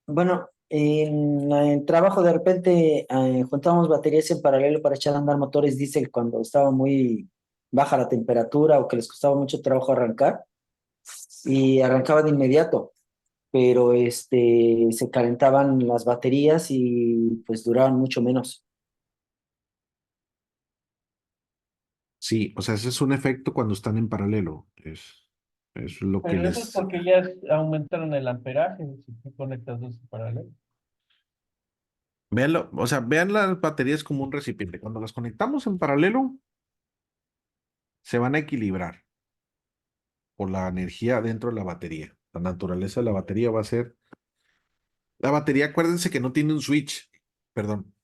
Speaker 5: bueno, en el trabajo de repente juntábamos baterías en paralelo para echar a andar motores diésel cuando estaba muy baja la temperatura o que les costaba mucho trabajo arrancar y arrancaba de inmediato, pero se calentaban las baterías y pues duraban mucho menos.
Speaker 1: Sí, o sea, ese es un efecto cuando están en paralelo. Es lo que
Speaker 7: Pero eso es
Speaker 1: les...
Speaker 7: porque ya aumentaron el amperaje, si tú conectas dos en paralelo.
Speaker 1: Véanlo, o sea, vean las baterías como un recipiente. Cuando las conectamos en paralelo, se van a equilibrar por la energía dentro de la batería. La naturaleza de la batería va a ser... La batería, acuérdense que no tiene un switch, perdón.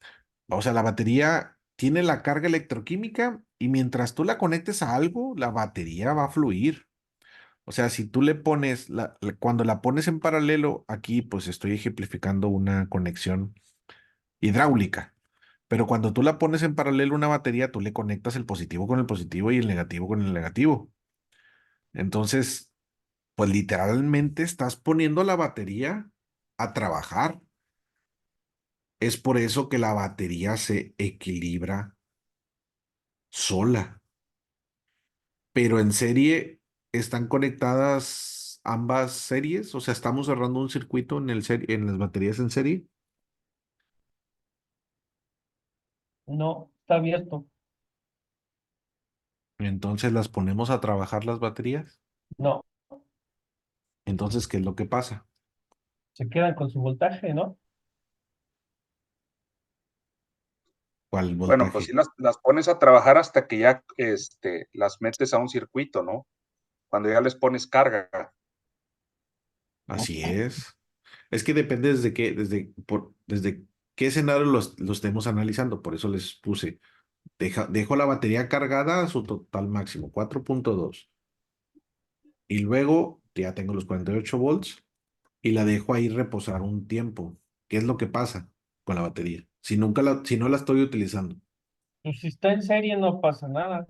Speaker 1: O sea, la batería tiene la carga electroquímica y mientras tú la conectes a algo, la batería va a fluir. O sea, si tú le pones, cuando la pones en paralelo, aquí pues estoy ejemplificando una conexión hidráulica. Pero cuando tú la pones en paralelo a una batería, tú le conectas el positivo con el positivo y el negativo con el negativo. Entonces, pues literalmente estás poniendo la batería a trabajar. Es por eso que la batería se equilibra sola. Pero en serie están conectadas ambas series, o sea, estamos cerrando un circuito en las baterías en serie.
Speaker 7: No, está abierto.
Speaker 1: Entonces las ponemos a trabajar las baterías.
Speaker 7: No,
Speaker 1: Entonces, ¿qué es lo que pasa?
Speaker 7: se quedan con su voltaje, ¿no?
Speaker 1: ¿Cuál
Speaker 2: Bueno, pues sí
Speaker 1: voltaje?
Speaker 2: las pones a trabajar hasta que ya las metes a un circuito, ¿no? Cuando ya les pones carga, ¿no?
Speaker 1: Así es. Es que depende desde qué escenario los estemos analizando. Por eso les puse, dejo la batería cargada a su total máximo, 4.2. Y luego ya tengo los 48 volts y la dejo ahí reposar un tiempo. ¿Qué es lo que pasa con la batería? Si no la estoy utilizando.
Speaker 7: Pues si está en serie no pasa nada.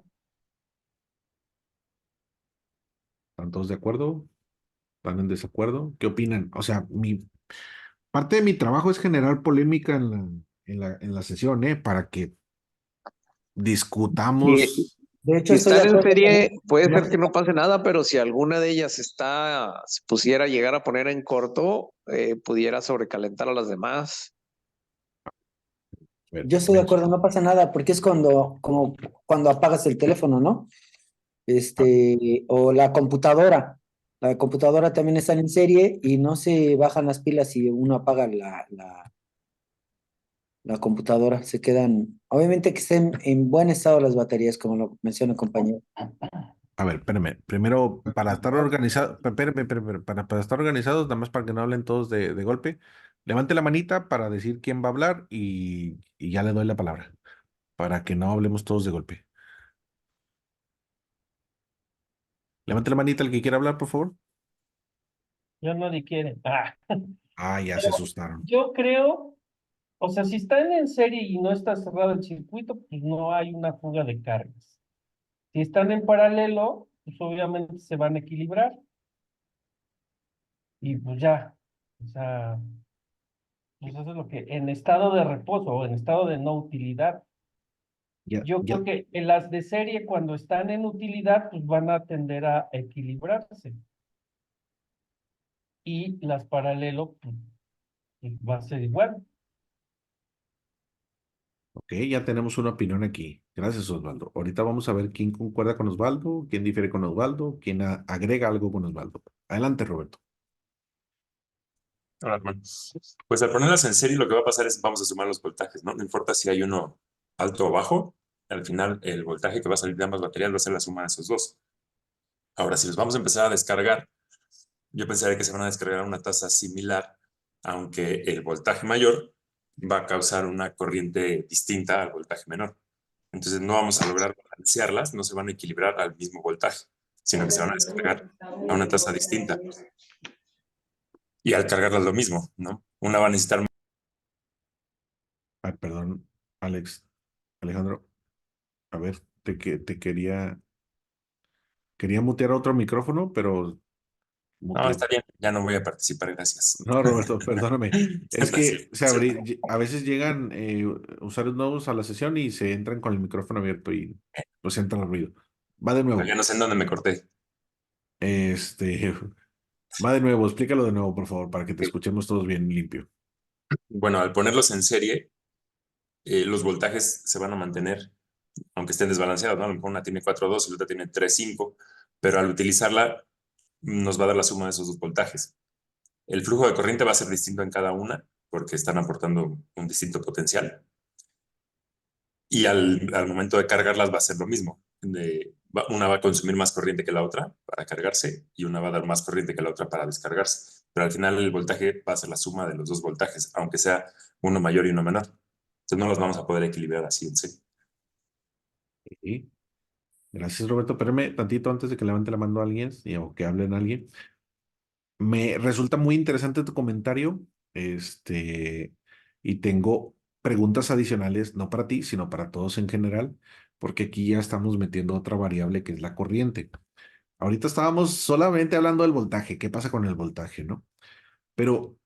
Speaker 1: ¿Están todos de acuerdo? ¿Están en desacuerdo? ¿Qué opinan? O sea, parte de mi trabajo es generar polémica en la sesión, ¿eh? Para que
Speaker 8: Si,
Speaker 1: discutamos.
Speaker 5: De hecho,
Speaker 8: si
Speaker 5: estoy de
Speaker 8: están en
Speaker 5: acuerdo con
Speaker 8: serie,
Speaker 5: él.
Speaker 8: puede
Speaker 5: No
Speaker 8: ser que no pase nada, pero si alguna de ellas se pusiera a llegar a poner en corto, pudiera sobrecalentar a las demás.
Speaker 1: A ver,
Speaker 5: Yo estoy de acuerdo, no pasa nada, porque es como cuando apagas el teléfono, ¿no? O la computadora. La computadora también está en serie y no se bajan las pilas si uno apaga la computadora. Se quedan, obviamente que estén en buen estado las baterías, como lo menciona el compañero.
Speaker 1: A ver, espérame. Primero, para estar organizado, para estar organizados, nada más para que no hablen todos de golpe, levante la manita para decir quién va a hablar y ya le doy la palabra, para que no hablemos todos de golpe. Levante la manita el que quiera hablar, por favor.
Speaker 7: Ya nadie quiere.
Speaker 1: Ah, ya se
Speaker 7: Pero
Speaker 1: asustaron.
Speaker 7: yo creo, o sea, si están en serie y no está cerrado el circuito, pues no hay una fuga de cargas. Si están en paralelo, pues obviamente se van a equilibrar y pues ya, o sea, pues eso es lo que en estado de reposo o en estado de no utilidad.
Speaker 1: Ya,
Speaker 7: Yo creo
Speaker 1: ya,
Speaker 7: que en las de serie, cuando están en utilidad, pues van a tender a equilibrarse. Y las paralelo, pues va a ser igual.
Speaker 1: ok, ya tenemos una opinión aquí. Gracias, Osvaldo. Ahorita vamos a ver quién concuerda con Osvaldo, quién difiere con Osvaldo, quién agrega algo con Osvaldo. Adelante, Roberto.
Speaker 9: Hola, Armando. Pues al ponerlas en serie lo que va a pasar es vamos a sumar los voltajes, ¿no? No importa si hay uno alto o bajo, al final el voltaje que va a salir de ambas baterías va a ser la suma de esos dos. Ahora, si los vamos a empezar a descargar, yo pensaría que se van a descargar a una tasa similar, aunque el voltaje mayor va a causar una corriente distinta al voltaje menor. Entonces no vamos a lograr balancearlas, no se van a equilibrar al mismo voltaje, sino que se van a descargar a una tasa distinta. Y al cargarlas lo mismo, ¿no? Una va a necesitar
Speaker 1: Ay, perdón, Alex, Alejandro, a ver, te quería mutear otro micrófono, pero
Speaker 9: No,
Speaker 1: muteé.
Speaker 9: está bien, ya no voy a participar, gracias.
Speaker 1: No, Roberto, perdóname. Es
Speaker 9: Siempre así.
Speaker 1: que a veces llegan usuarios nuevos a la sesión y se entran con el micrófono abierto y pues entra el ruido. Va de
Speaker 9: Pero ya
Speaker 1: nuevo.
Speaker 9: no sé en dónde me corté.
Speaker 1: Este, va de nuevo, explícalo de nuevo, por favor, para que te escuchemos todos bien limpio.
Speaker 9: Bueno, al ponerlos en serie, los voltajes se van a mantener, aunque estén desbalanceados, ¿no? A lo mejor una tiene 4.2 y la otra tiene 3.5, pero al utilizarla nos va a dar la suma de esos dos voltajes. El flujo de corriente va a ser distinto en cada una, porque están aportando un distinto potencial. Y al momento de cargarlas va a ser lo mismo. Una va a consumir más corriente que la otra para cargarse y una va a dar más corriente que la otra para descargarse. Pero al final el voltaje va a ser la suma de los dos voltajes, aunque sea uno mayor y uno menor. Entonces no los vamos a poder equilibrar así en sí.
Speaker 1: Sí. Gracias, Roberto. Espérame tantito antes de que levante la mano a alguien o que hablen a alguien. Me resulta muy interesante tu comentario, y tengo preguntas adicionales, no para ti, sino para todos en general, porque aquí ya estamos metiendo otra variable que es la corriente. Ahorita estábamos solamente hablando del voltaje, ¿qué pasa con el voltaje, no? Pero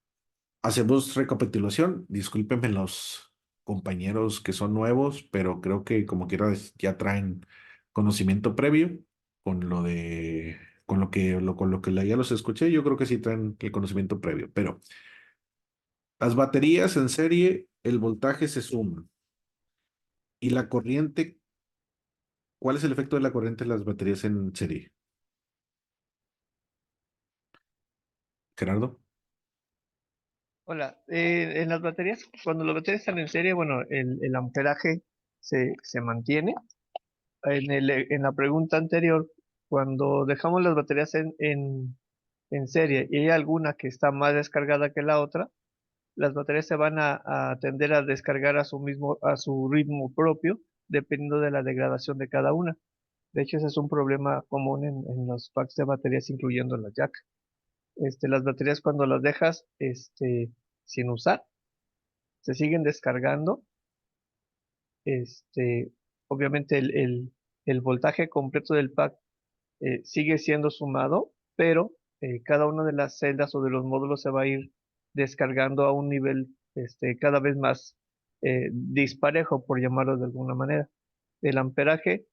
Speaker 1: hacemos recapitulación, discúlpenme los compañeros que son nuevos, pero creo que como quiera ya traen conocimiento previo con lo de, con lo que ya los escuché, yo creo que sí traen el conocimiento previo, pero las baterías en serie, el voltaje se suma y la corriente, ¿cuál es el efecto de la corriente en las baterías en serie? Gerardo.
Speaker 4: Hola, en las baterías, cuando las baterías están en serie, bueno, el amperaje se mantiene. En la pregunta anterior, cuando dejamos las baterías en serie y hay alguna que está más descargada que la otra, las baterías se van a tender a descargar a su ritmo propio, dependiendo de la degradación de cada una. De hecho, ese es un problema común en los packs de baterías, incluyendo las jack. Las baterías cuando las dejas sin usar, se siguen descargando. Este, obviamente el voltaje completo del pack sigue siendo sumado, pero cada una de las celdas o de los módulos se va a ir descargando a un nivel cada vez más disparejo, por llamarlo de alguna manera. El amperaje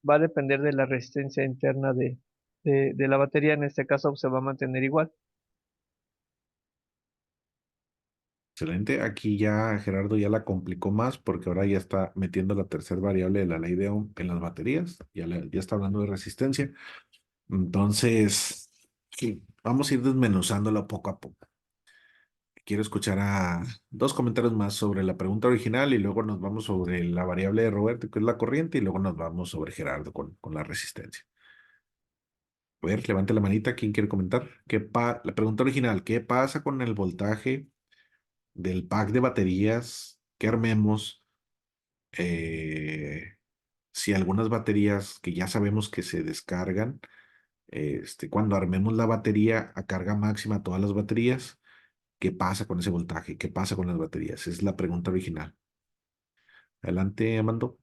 Speaker 4: va a depender de la resistencia interna de la batería, en este caso se va a mantener igual.
Speaker 1: Excelente. Aquí ya Gerardo ya la complicó más porque ahora ya está metiendo la tercera variable de la ley de Ohm en las baterías. Ya está hablando de resistencia. Entonces, sí, vamos a ir desmenuzándola poco a poco. Quiero escuchar a dos comentarios más sobre la pregunta original y luego nos vamos sobre la variable de Roberto, que es la corriente, y luego nos vamos sobre Gerardo con la resistencia. A ver, levante la manita. ¿Quién quiere comentar? La pregunta original, ¿qué pasa con el voltaje del pack de baterías que armemos? eh, si algunas baterías que ya sabemos que se descargan, cuando armemos la batería a carga máxima, todas las baterías, ¿qué pasa con ese voltaje? ¿Qué pasa con las baterías? Es la pregunta original. Adelante, Amando.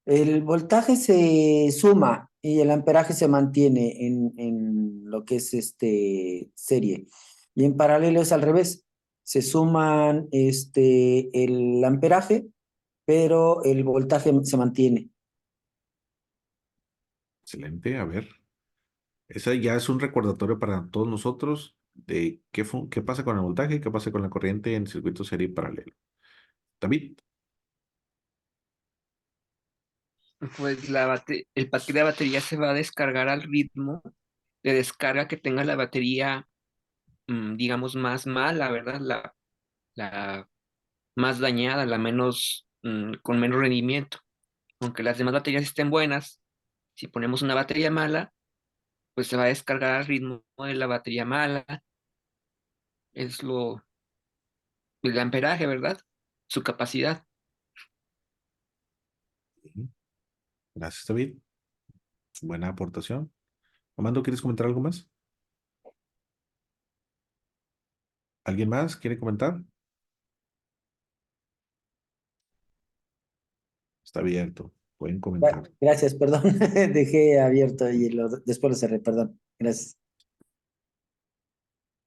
Speaker 5: El voltaje se suma y el amperaje se mantiene en lo que es serie. Y en paralelo es al revés. Se suman el amperaje, pero el voltaje se mantiene.
Speaker 1: Excelente, a ver. Esa ya es un recordatorio para todos nosotros de qué pasa con el voltaje, qué pasa con la corriente en circuito serie paralelo. David.
Speaker 10: Pues el paquete de batería se va a descargar al ritmo de descarga que tenga la batería, digamos, más mala, ¿verdad? La más dañada, la menos, con menos rendimiento. Aunque las demás baterías estén buenas, si ponemos una batería mala, pues se va a descargar al ritmo de la batería mala. Es el amperaje, ¿verdad? Su capacidad.
Speaker 1: Gracias, David. Buena aportación. Amando, ¿quieres comentar algo más? ¿Alguien más quiere comentar? Está abierto. Pueden comentar.
Speaker 5: Gracias, perdón. Dejé abierto y después lo cerré, perdón. Gracias.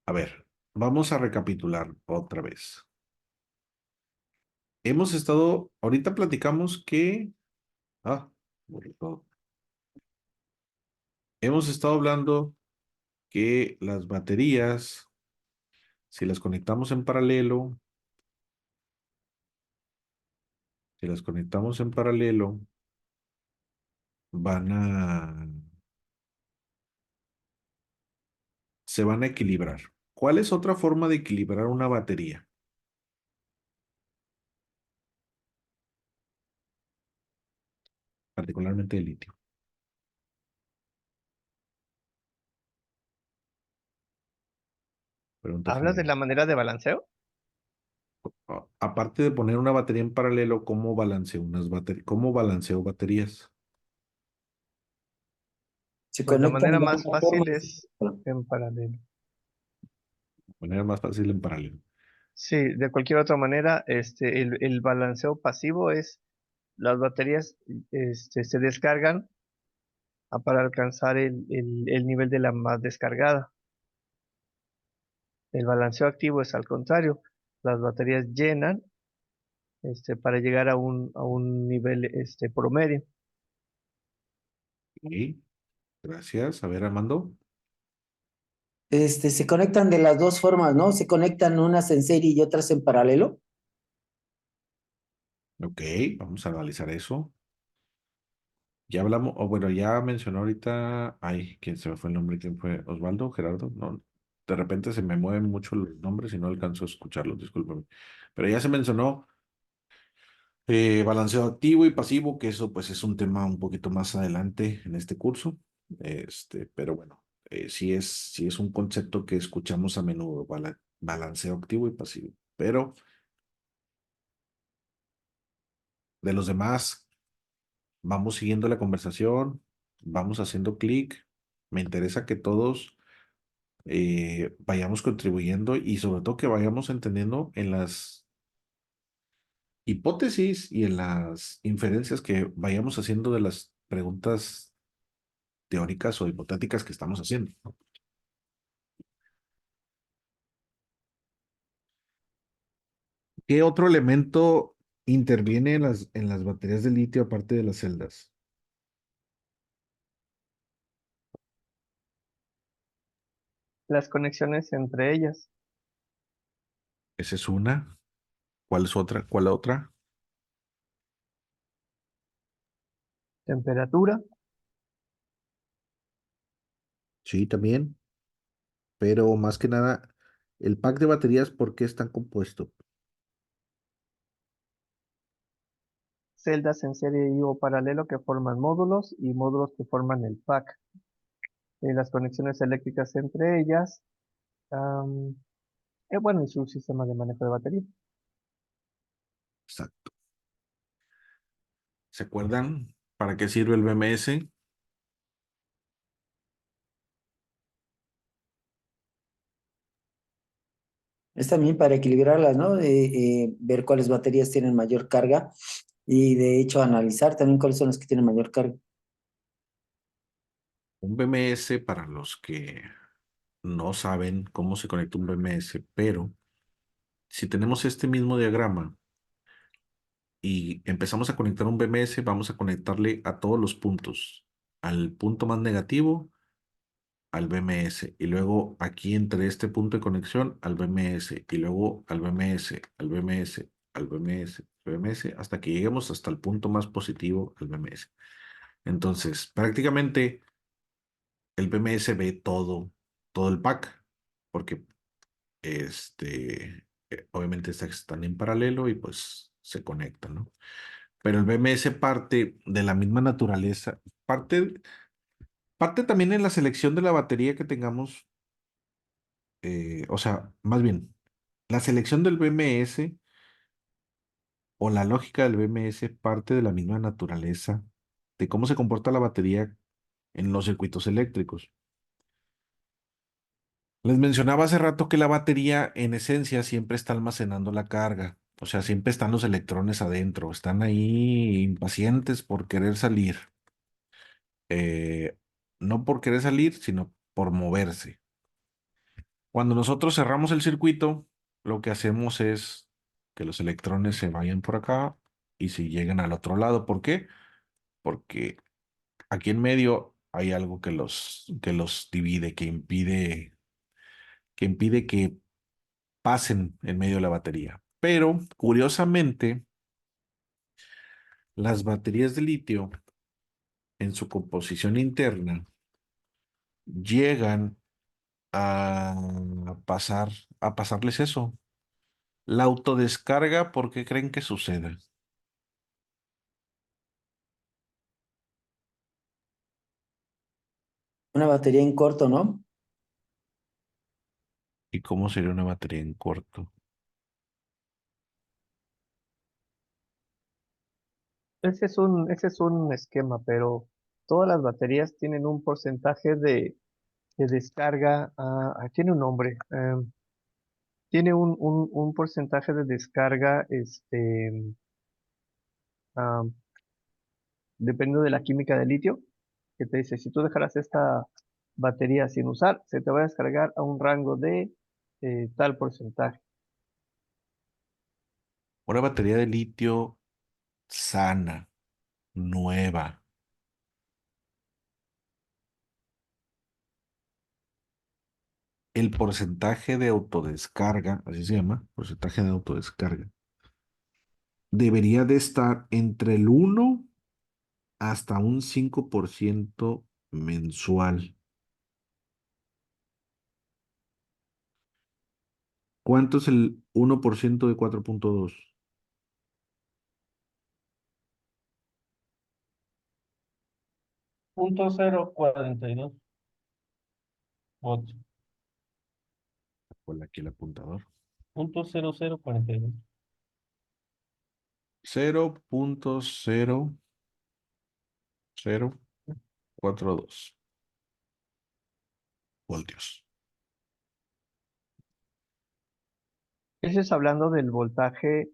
Speaker 1: A ver, vamos a recapitular otra vez. Hemos estado, ahorita platicamos que, borré todo. Hemos estado hablando que las baterías, si las conectamos en paralelo, se van a equilibrar. ¿Cuál es otra forma de equilibrar una batería? Particularmente de litio. Pregunta
Speaker 4: ¿Hablas de
Speaker 1: general.
Speaker 4: la manera de balanceo?
Speaker 1: Aparte de poner una batería en paralelo, ¿cómo balanceo ¿Cómo balanceo baterías?
Speaker 5: Se
Speaker 4: Pues la
Speaker 5: conectan
Speaker 4: manera
Speaker 5: de
Speaker 4: más
Speaker 5: alguna
Speaker 4: fácil
Speaker 5: forma.
Speaker 4: es en paralelo.
Speaker 1: De manera más fácil en paralelo.
Speaker 4: Sí, de cualquier otra manera, el balanceo pasivo es las baterías se descargan para alcanzar el nivel de la más descargada. El balanceo activo es al contrario, las baterías llenan para llegar a un nivel promedio.
Speaker 1: Ok, gracias. A ver, Armando.
Speaker 5: Se conectan de las dos formas, ¿no? Se conectan unas en serie y otras en paralelo.
Speaker 1: Ok, vamos a analizar eso. Ya hablamos, o bueno, ya mencionó ahorita, ¿quién se me fue el nombre? ¿Quién fue? ¿Osvaldo? ¿Gerardo? No, de repente se me mueven mucho los nombres y no alcanzo a escucharlos, discúlpame. Pero ya se mencionó balanceo activo y pasivo, que eso pues es un tema un poquito más adelante en este curso. Pero bueno, sí es un concepto que escuchamos a menudo, balanceo activo y pasivo. Pero de los demás, vamos siguiendo la conversación, vamos haciendo clic. Me interesa que todos vayamos contribuyendo y sobre todo que vayamos entendiendo en las hipótesis y en las inferencias que vayamos haciendo de las preguntas teóricas o hipotéticas que estamos haciendo. ¿Qué otro elemento interviene en las baterías de litio aparte de las celdas?
Speaker 4: Las conexiones entre ellas,
Speaker 1: Esa es una. ¿Cuál es otra? ¿Cuál otra?
Speaker 4: temperatura,
Speaker 1: Sí, también. Pero más que nada, el pack de baterías, ¿por qué están compuesto?
Speaker 4: celdas en serie y o paralelo que forman módulos y módulos que forman el pack. Las conexiones eléctricas entre ellas, am, bueno, y su sistema de manejo de batería.
Speaker 1: Exacto. ¿Se acuerdan para qué sirve el BMS?
Speaker 5: Es también para equilibrarlas, ¿no? Ver cuáles baterías tienen mayor carga y de hecho analizar también cuáles son las que tienen mayor carga.
Speaker 1: Un BMS, para los que no saben cómo se conecta un BMS, pero si tenemos este mismo diagrama y empezamos a conectar un BMS, vamos a conectarle a todos los puntos, al punto más negativo, al BMS, y luego aquí entre este punto de conexión al BMS, y luego al BMS, al BMS, al BMS, BMS, hasta que lleguemos hasta el punto más positivo, al BMS. Entonces, prácticamente el BMS ve todo el pack, porque obviamente están en paralelo y pues se conectan, ¿no? Pero el BMS parte de la misma naturaleza, parte también en la selección de la batería que tengamos, o sea, más bien, la selección del BMS o la lógica del BMS parte de la misma naturaleza de cómo se comporta la batería en los circuitos eléctricos. Les mencionaba hace rato que la batería en esencia siempre está almacenando la carga. O sea, siempre están los electrones adentro, están ahí impacientes por querer salir. No por querer salir, sino por moverse. Cuando nosotros cerramos el circuito, lo que hacemos es que los electrones se vayan por acá y si llegan al otro lado. ¿Por qué? Porque aquí en medio hay algo que los divide, que impide que pasen en medio de la batería. Pero, curiosamente, las baterías de litio, en su composición interna, llegan a pasar, a pasarles eso. La autodescarga, ¿por qué creen que suceda?
Speaker 5: Una batería en corto, ¿no?
Speaker 1: ¿Y cómo sería una batería en corto?
Speaker 4: Ese es un esquema, pero todas las baterías tienen un porcentaje de descarga, tiene un nombre, tiene un porcentaje de descarga, ah, dependiendo de la química del litio, que te dice, si tú dejaras esta batería sin usar, se te va a descargar a un rango de tal porcentaje.
Speaker 1: Una batería de litio sana, nueva. El porcentaje de autodescarga, así se llama, porcentaje de autodescarga, debería de estar entre el 1 hasta un 5% mensual. ¿Cuánto es el 1% de 4.2?
Speaker 7: 0.042 volts.
Speaker 1: Ponle aquí el apuntador.
Speaker 7: 0.0042.
Speaker 1: 0.0042 voltios.
Speaker 4: Ese es hablando del voltaje,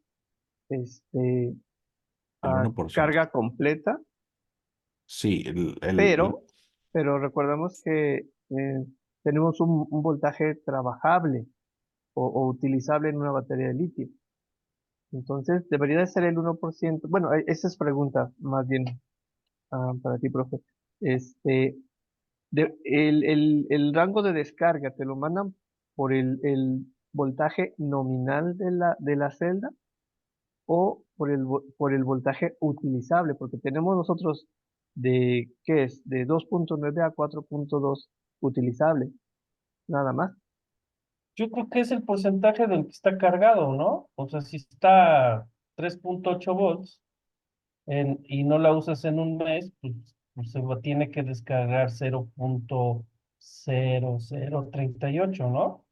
Speaker 4: este,
Speaker 1: El
Speaker 4: a
Speaker 1: 1%.
Speaker 4: carga completa,
Speaker 1: Sí,
Speaker 4: pero, pero recordemos que tenemos un voltaje trabajable o utilizable en una batería de litio. Entonces, debería de ser el 1%. Bueno, esa es pregunta más bien para ti, profe. Este, el rango de descarga, ¿te lo mandan por el voltaje nominal de la celda o por por el voltaje utilizable? Porque tenemos nosotros de, ¿qué es? De 2.9 a 4.2 utilizable, nada más.
Speaker 7: Yo creo que es el porcentaje del que está cargado, ¿no? O sea, si está 3.8 volts y no la usas en un mes, pues tiene que descargar 0.0038, ¿no?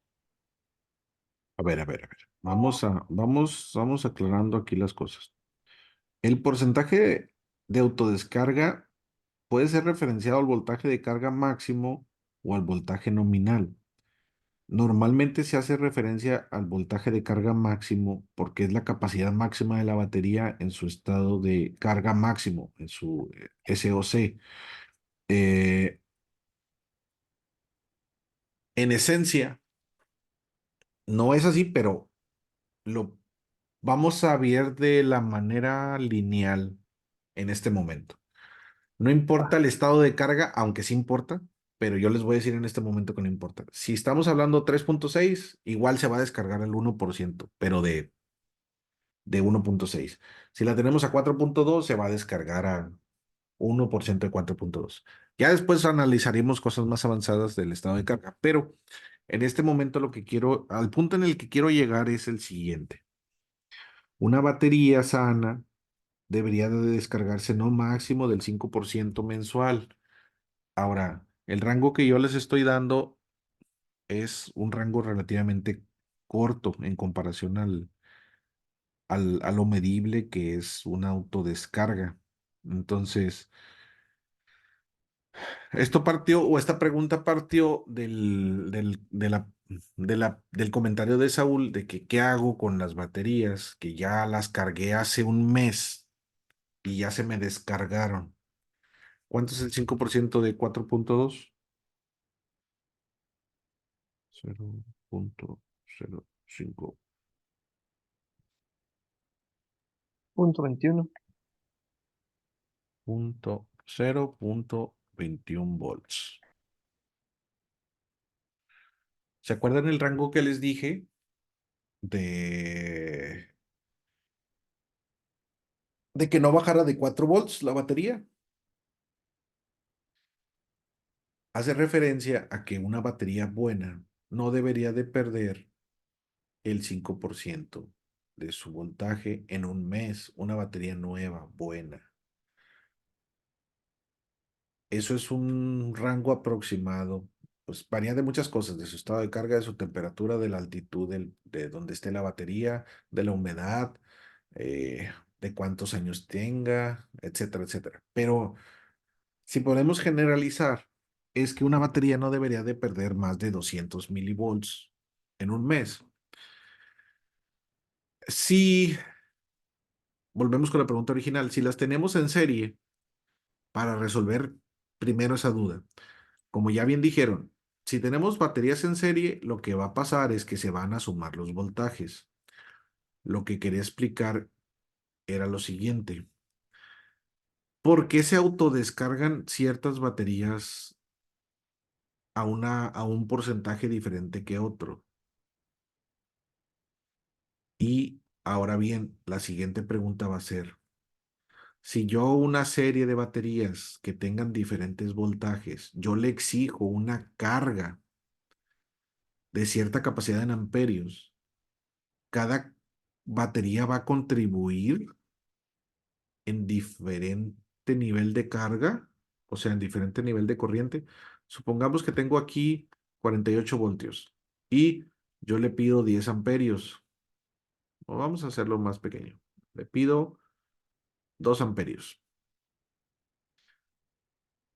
Speaker 1: a ver. Vamos aclarando aquí las cosas. El porcentaje de autodescarga puede ser referenciado al voltaje de carga máximo o al voltaje nominal. Normalmente se hace referencia al voltaje de carga máximo porque es la capacidad máxima de la batería en su estado de carga máximo, en su SOC. Eh, en esencia, no es así, pero lo vamos a ver de la manera lineal en este momento. No importa el estado de carga, aunque sí importa, pero yo les voy a decir en este momento que no importa. Si estamos hablando 3.6, igual se va a descargar el 1%, pero de 1.6. Si la tenemos a 4.2, se va a descargar a 1% de 4.2. Ya después analizaremos cosas más avanzadas del estado de carga, pero en este momento lo que quiero, al punto en el que quiero llegar es el siguiente. Una batería sana debería de descargarse no máximo del 5% mensual. Ahora, el rango que yo les estoy dando es un rango relativamente corto en comparación a lo medible que es una autodescarga. Entonces, esto partió, o esta pregunta partió de la del comentario de Saúl de que qué hago con las baterías que ya las cargué hace un mes y ya se me descargaron. ¿Cuánto es el 5% de 4.2? 0.05.
Speaker 4: Punto 21.
Speaker 1: 0.21 volts. ¿Se acuerdan el rango que les dije de, de que no bajara de 4 volts la batería? Hace referencia a que una batería buena no debería de perder el 5% de su voltaje en un mes, una batería nueva, buena. Eso es un rango aproximado, pues varía de muchas cosas, de su estado de carga, de su temperatura, de la altitud de donde esté la batería, de la humedad, de cuántos años tenga, etcétera, etcétera. Pero si podemos generalizar, es que una batería no debería de perder más de 200 milivolts en un mes. Si volvemos con la pregunta original, si las tenemos en serie para resolver primero esa duda, como ya bien dijeron, si tenemos baterías en serie, lo que va a pasar es que se van a sumar los voltajes. Lo que quería explicar era lo siguiente. ¿Por qué se autodescargan ciertas baterías a un porcentaje diferente que otro? Y ahora bien, la siguiente pregunta va a ser, si yo una serie de baterías que tengan diferentes voltajes, yo le exijo una carga de cierta capacidad en amperios, cada batería va a contribuir en diferente nivel de carga, o sea, en diferente nivel de corriente. Supongamos que tengo aquí 48 voltios y yo le pido 10 amperios. O vamos a hacerlo más pequeño. Le pido 2 amperios.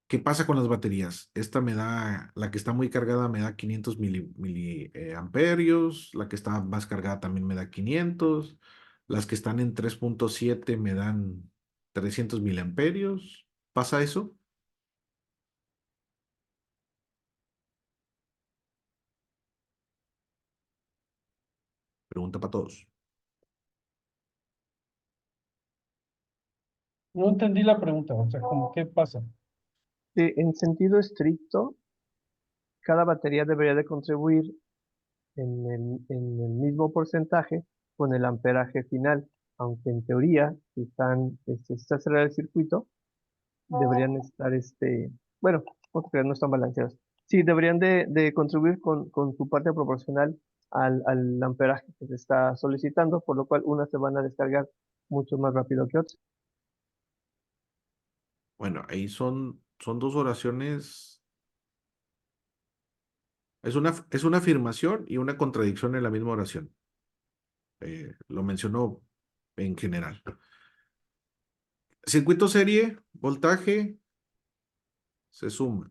Speaker 1: ¿Qué pasa con las baterías? Esta me da, la que está muy cargada me da 500 amperios, la que está más cargada también me da 500, las que están en 3.7 me dan 300 miliamperios. ¿Pasa eso? Pregunta para todos.
Speaker 7: No entendí la pregunta, o sea, ¿cómo qué pasa?
Speaker 4: En sentido estricto, cada batería debería de contribuir en el mismo porcentaje con el amperaje final, aunque en teoría, si está cerrado el circuito, deberían estar, bueno, porque no están balanceados. Sí, deberían de contribuir con su parte proporcional al amperaje que se está solicitando, por lo cual unas se van a descargar mucho más rápido que otras.
Speaker 1: Bueno, ahí son dos oraciones. Es una afirmación y una contradicción en la misma oración. Lo mencionó en general. Circuito serie, voltaje, se suma.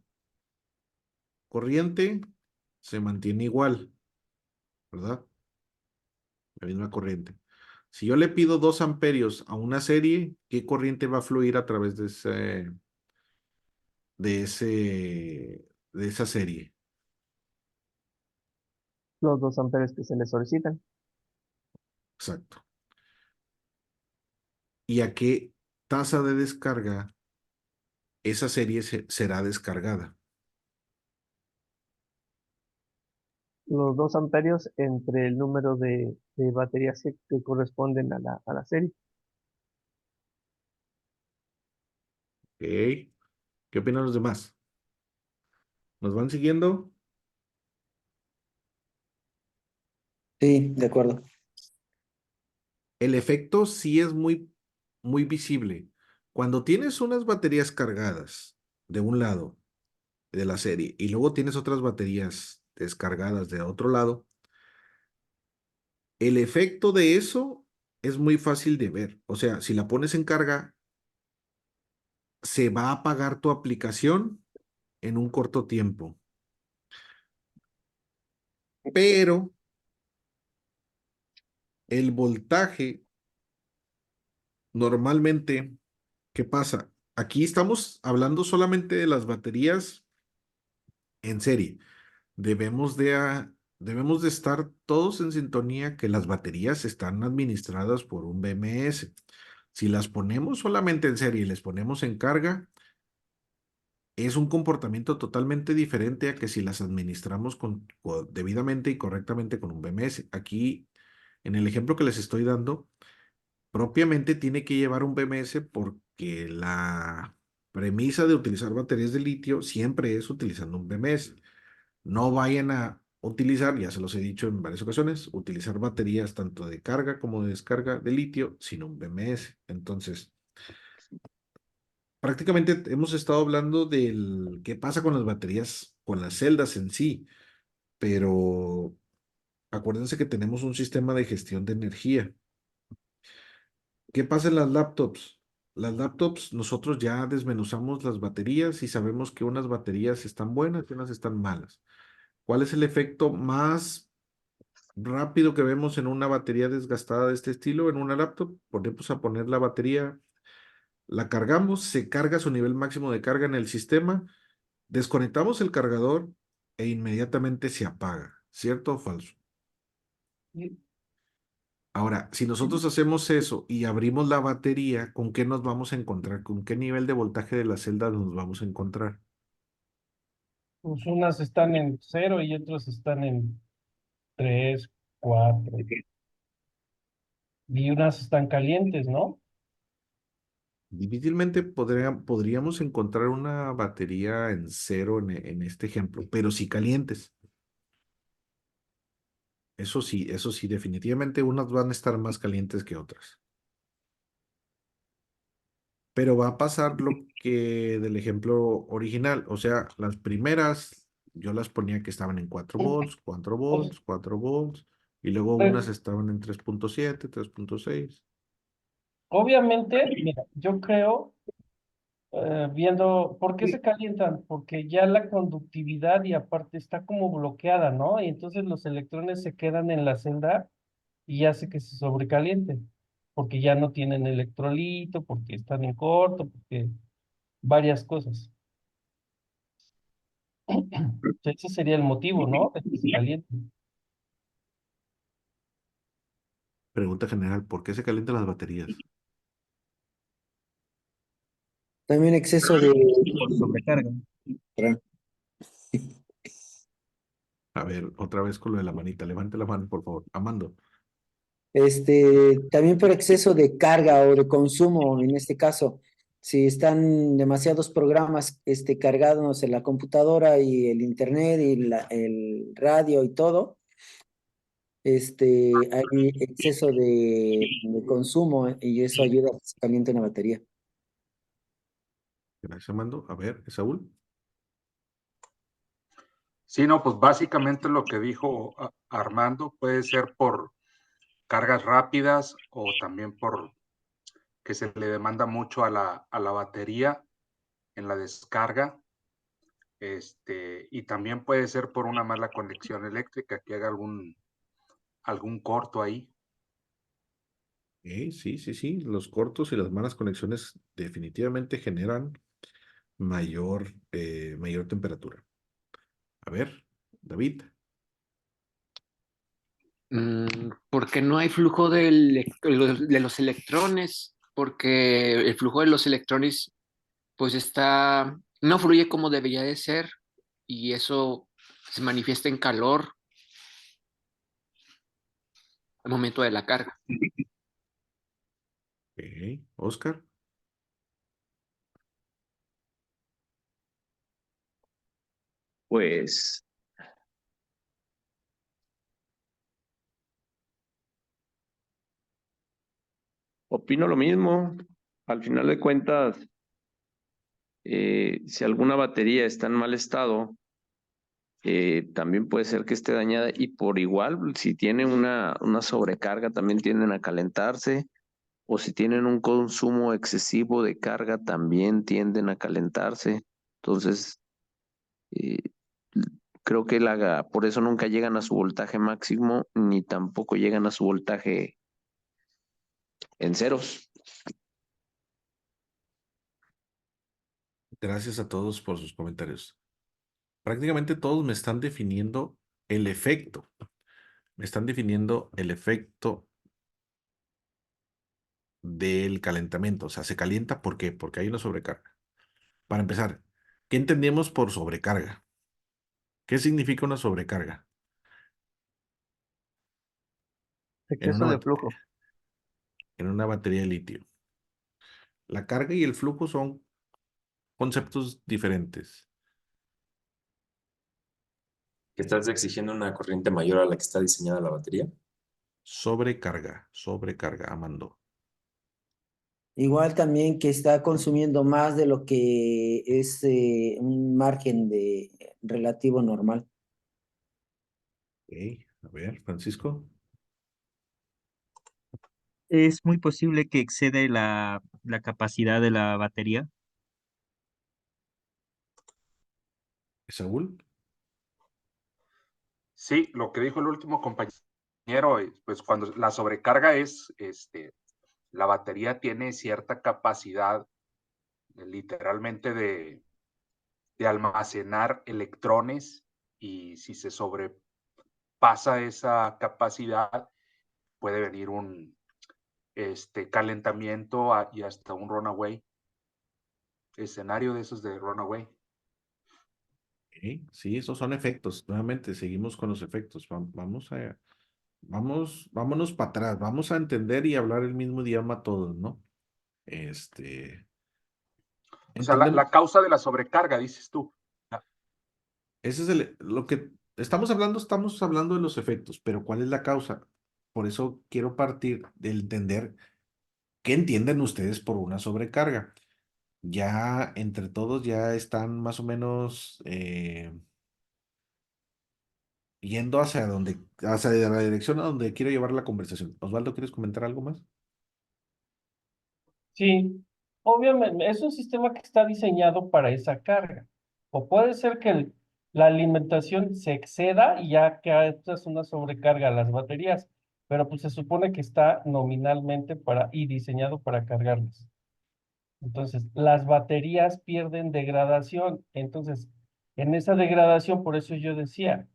Speaker 1: Corriente, se mantiene igual, ¿verdad? La misma corriente. Si yo le pido 2 amperios a una serie, ¿qué corriente va a fluir a través de esa serie?
Speaker 4: Los 2 amperes que se les solicitan.
Speaker 1: Exacto. ¿Y a qué tasa de descarga esa serie será descargada?
Speaker 4: Los 2 amperios entre el número de baterías que corresponden a la serie.
Speaker 1: ¿Ok? ¿Qué opinan los demás? ¿Nos van siguiendo?
Speaker 5: Sí, de acuerdo.
Speaker 1: El efecto sí es muy, muy visible. Cuando tienes unas baterías cargadas de un lado de la serie y luego tienes otras baterías descargadas de otro lado, el efecto de eso es muy fácil de ver. O sea, si la pones en carga, se va a apagar tu aplicación en un corto tiempo. pero el voltaje normalmente, ¿qué pasa? Aquí estamos hablando solamente de las baterías en serie. Debemos de estar todos en sintonía que las baterías están administradas por un BMS. Si las ponemos solamente en serie y les ponemos en carga, es un comportamiento totalmente diferente a que si las administramos debidamente y correctamente con un BMS. Aquí, en el ejemplo que les estoy dando, propiamente tiene que llevar un BMS porque la premisa de utilizar baterías de litio siempre es utilizando un BMS. No vayan a utilizar, ya se los he dicho en varias ocasiones, utilizar baterías tanto de carga como de descarga de litio sin un BMS. Entonces, prácticamente hemos estado hablando del qué pasa con las baterías, con las celdas en sí, pero acuérdense que tenemos un sistema de gestión de energía. ¿Qué pasa en las laptops? Las laptops, nosotros ya desmenuzamos las baterías y sabemos que unas baterías están buenas y unas están malas. ¿Cuál es el efecto más rápido que vemos en una batería desgastada de este estilo? En una laptop, ponemos a poner la batería, la cargamos, se carga su nivel máximo de carga en el sistema, desconectamos el cargador e inmediatamente se apaga. ¿Cierto o falso? Ahora, si nosotros hacemos eso y abrimos la batería, ¿con qué nos vamos a encontrar? ¿Con qué nivel de voltaje de la celda nos vamos a encontrar?
Speaker 7: Pues unas están en 0 y otras están en 3, 4. Y unas están calientes, ¿no?
Speaker 1: Difícilmente podríamos encontrar una batería en cero en este ejemplo, pero sí calientes. Eso sí, definitivamente unas van a estar más calientes que otras. Pero va a pasar lo que del ejemplo original, o sea, las primeras yo las ponía que estaban en 4 volts, 4
Speaker 7: Pues,
Speaker 1: volts, 4 volts, y luego unas estaban en 3.7, 3.6.
Speaker 7: obviamente, mira, yo creo, viendo, ¿por qué se calientan? Porque ya la conductividad y aparte está como bloqueada, ¿no? Y entonces los electrones se quedan en la celda y hace que se sobrecalienten, porque ya no tienen electrolito, porque están en corto, porque varias cosas. Ese sería el motivo, ¿no? De que se calienten.
Speaker 1: Pregunta general, ¿por qué se calientan las baterías?
Speaker 5: También exceso de
Speaker 11: Por sobrecarga.
Speaker 1: A ver, otra vez con lo de la manita, levante la mano, por favor. Amando.
Speaker 5: también por exceso de carga o de consumo, en este caso, si están demasiados programas cargados en la computadora y el internet y el radio y todo, hay exceso de consumo y eso ayuda a que se caliente una batería.
Speaker 1: Gracias, Amando. A ver, Saúl.
Speaker 2: Sí, no, pues básicamente lo que dijo Armando puede ser por cargas rápidas o también por que se le demanda mucho a la batería en la descarga. Y también puede ser por una mala conexión eléctrica, que haga algún corto ahí.
Speaker 1: Sí, sí, sí. Los cortos y las malas conexiones definitivamente generan mayor temperatura. A ver, David.
Speaker 10: Porque no hay flujo de los electrones, porque el flujo de los electrones pues no fluye como debería de ser y eso se manifiesta en calor al momento de la carga.
Speaker 1: Ok, Oscar.
Speaker 8: Pues opino lo mismo. Al final de cuentas, si alguna batería está en mal estado, también puede ser que esté dañada y por igual, si tiene una sobrecarga, también tienden a calentarse, o si tienen un consumo excesivo de carga, también tienden a calentarse. Entonces, eh, creo que por eso nunca llegan a su voltaje máximo, ni tampoco llegan a su voltaje en ceros.
Speaker 1: Gracias a todos por sus comentarios. Prácticamente todos me están definiendo el efecto. Me están definiendo el efecto del calentamiento. O sea, se calienta, ¿por qué? Porque hay una sobrecarga. Para empezar, ¿qué entendemos por sobrecarga? ¿Qué significa una sobrecarga? En
Speaker 4: Exceso
Speaker 1: una,
Speaker 4: de flujo.
Speaker 1: en una batería de litio. La carga y el flujo son conceptos diferentes.
Speaker 9: ¿Que estás exigiendo una corriente mayor a la que está diseñada la batería?
Speaker 1: Sobrecarga, Amando.
Speaker 5: Igual también que está consumiendo más de lo que es un margen de relativo normal.
Speaker 1: Ok, a ver, Francisco.
Speaker 11: Es muy posible que excede la capacidad de la batería.
Speaker 1: Saúl.
Speaker 2: Sí, lo que dijo el último compañero, pues cuando la sobrecarga es, la batería tiene cierta capacidad literalmente de almacenar electrones y si se sobrepasa esa capacidad puede venir un calentamiento y hasta un runaway, escenario de esos de runaway.
Speaker 1: Ok, sí, esos son efectos. Nuevamente, seguimos con los efectos. Vámonos para atrás. Vamos a entender y hablar el mismo idioma todos, ¿no?
Speaker 2: O sea,
Speaker 1: Entendemos.
Speaker 2: la causa de la sobrecarga, dices tú.
Speaker 1: Ese es lo que estamos hablando de los efectos, pero ¿cuál es la causa? Por eso quiero partir de entender qué entienden ustedes por una sobrecarga. Ya entre todos ya están más o menos yendo hacia la dirección a donde quiero llevar la conversación. Osvaldo, ¿quieres comentar algo más?
Speaker 7: Sí, obviamente es un sistema que está diseñado para esa carga. O puede ser que la alimentación se exceda y ya que esto es una sobrecarga a las baterías, pero pues se supone que está nominalmente y diseñado para cargarlas. Entonces, las baterías pierden degradación. Entonces, en esa degradación, por eso yo decía,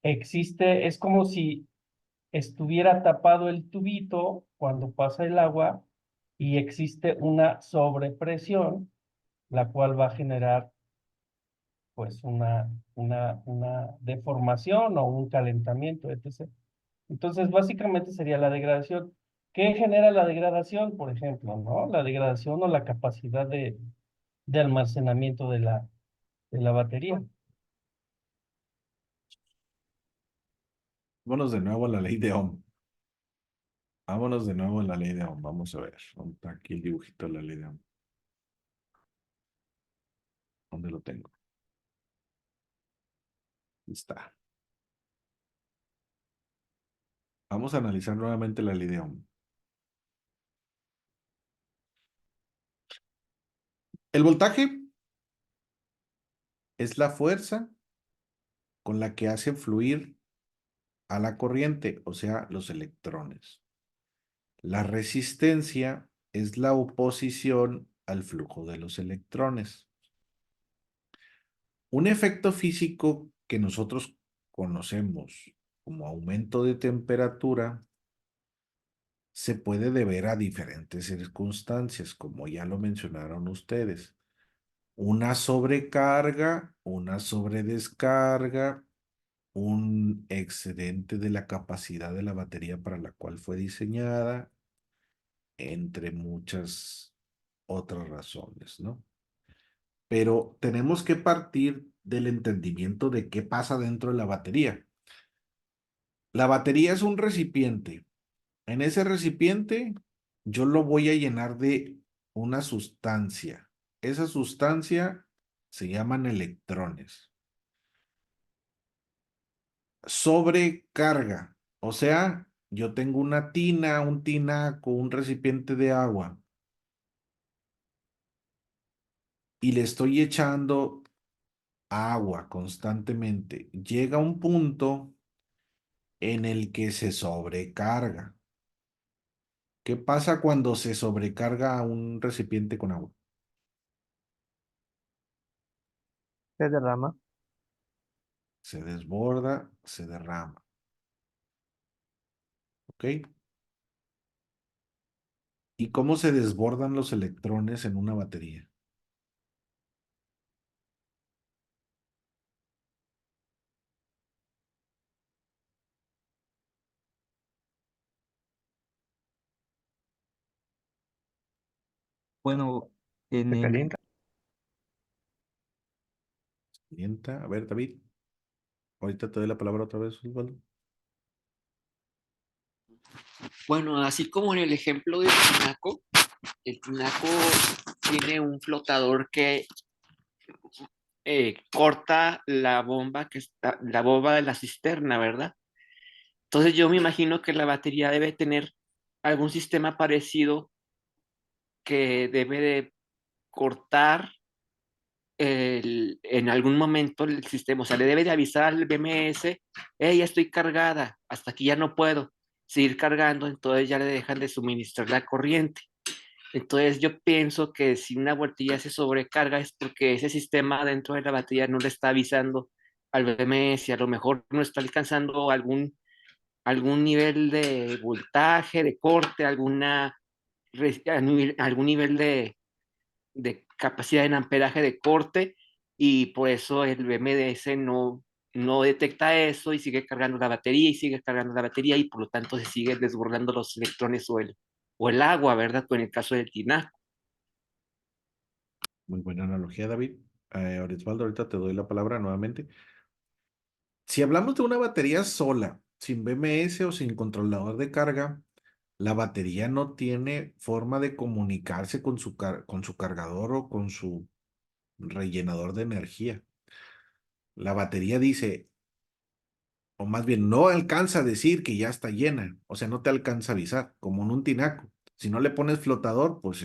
Speaker 7: es como si estuviera tapado el tubito cuando pasa el agua y existe una sobrepresión, la cual va a generar pues una deformación o un calentamiento, etc. Entonces, básicamente sería la degradación. ¿Qué genera la degradación, por ejemplo, no? La degradación o la capacidad de almacenamiento de la batería.
Speaker 1: Vámonos de nuevo a la ley de Ohm. Vámonos de nuevo a la ley de Ohm. Vamos a ver. ¿Dónde está aquí el dibujito de la ley de Ohm? ¿Dónde lo tengo? Ahí está. Vamos a analizar nuevamente la ley de Ohm. El voltaje es la fuerza con la que hacen fluir a la corriente, o sea, los electrones. La resistencia es la oposición al flujo de los electrones. Un efecto físico que nosotros conocemos como aumento de temperatura se puede deber a diferentes circunstancias, como ya lo mencionaron ustedes. Una sobrecarga, una sobredescarga, un excedente de la capacidad de la batería para la cual fue diseñada, entre muchas otras razones, ¿no? Pero tenemos que partir del entendimiento de qué pasa dentro de la batería. La batería es un recipiente. En ese recipiente yo lo voy a llenar de una sustancia. Esa sustancia se llaman electrones. Sobrecarga. O sea, yo tengo una tina, un tinaco, un recipiente de agua y le estoy echando agua constantemente, llega un punto en el que se sobrecarga. ¿Qué pasa cuando se sobrecarga un recipiente con agua?
Speaker 4: Se derrama.
Speaker 1: Se desborda, se derrama. ¿Ok? ¿Y cómo se desbordan los electrones en una batería?
Speaker 11: Bueno, en
Speaker 4: Se
Speaker 11: el,
Speaker 4: calienta.
Speaker 1: Calienta. A ver, David. Ahorita te doy la palabra otra vez, Osvaldo.
Speaker 10: Bueno, así como en el ejemplo del tinaco, el tinaco tiene un flotador que corta la bomba la bomba de la cisterna, ¿verdad? Entonces yo me imagino que la batería debe tener algún sistema parecido que debe de cortar en algún momento el sistema, o sea, le debe de avisar al BMS, hey, ya estoy cargada, hasta aquí ya no puedo seguir cargando, entonces ya le dejan de suministrar la corriente. Entonces yo pienso que si una voltilla se sobrecarga es porque ese sistema dentro de la batería no le está avisando al BMS, a lo mejor no está alcanzando algún nivel de voltaje, de corte, algún nivel de capacidad en amperaje de corte y por eso el BMS no detecta eso y sigue cargando la batería y sigue cargando la batería y por lo tanto se sigue desbordando los electrones o el agua, ¿verdad? Con el caso del tinaco.
Speaker 1: Muy buena analogía, David. Osvaldo, ahorita te doy la palabra nuevamente. Si hablamos de una batería sola, sin BMS o sin controlador de carga, la batería no tiene forma de comunicarse con con su cargador o con su rellenador de energía. La batería dice, o más bien no alcanza a decir que ya está llena, o sea, no te alcanza a avisar, como en un tinaco. Si no le pones flotador, pues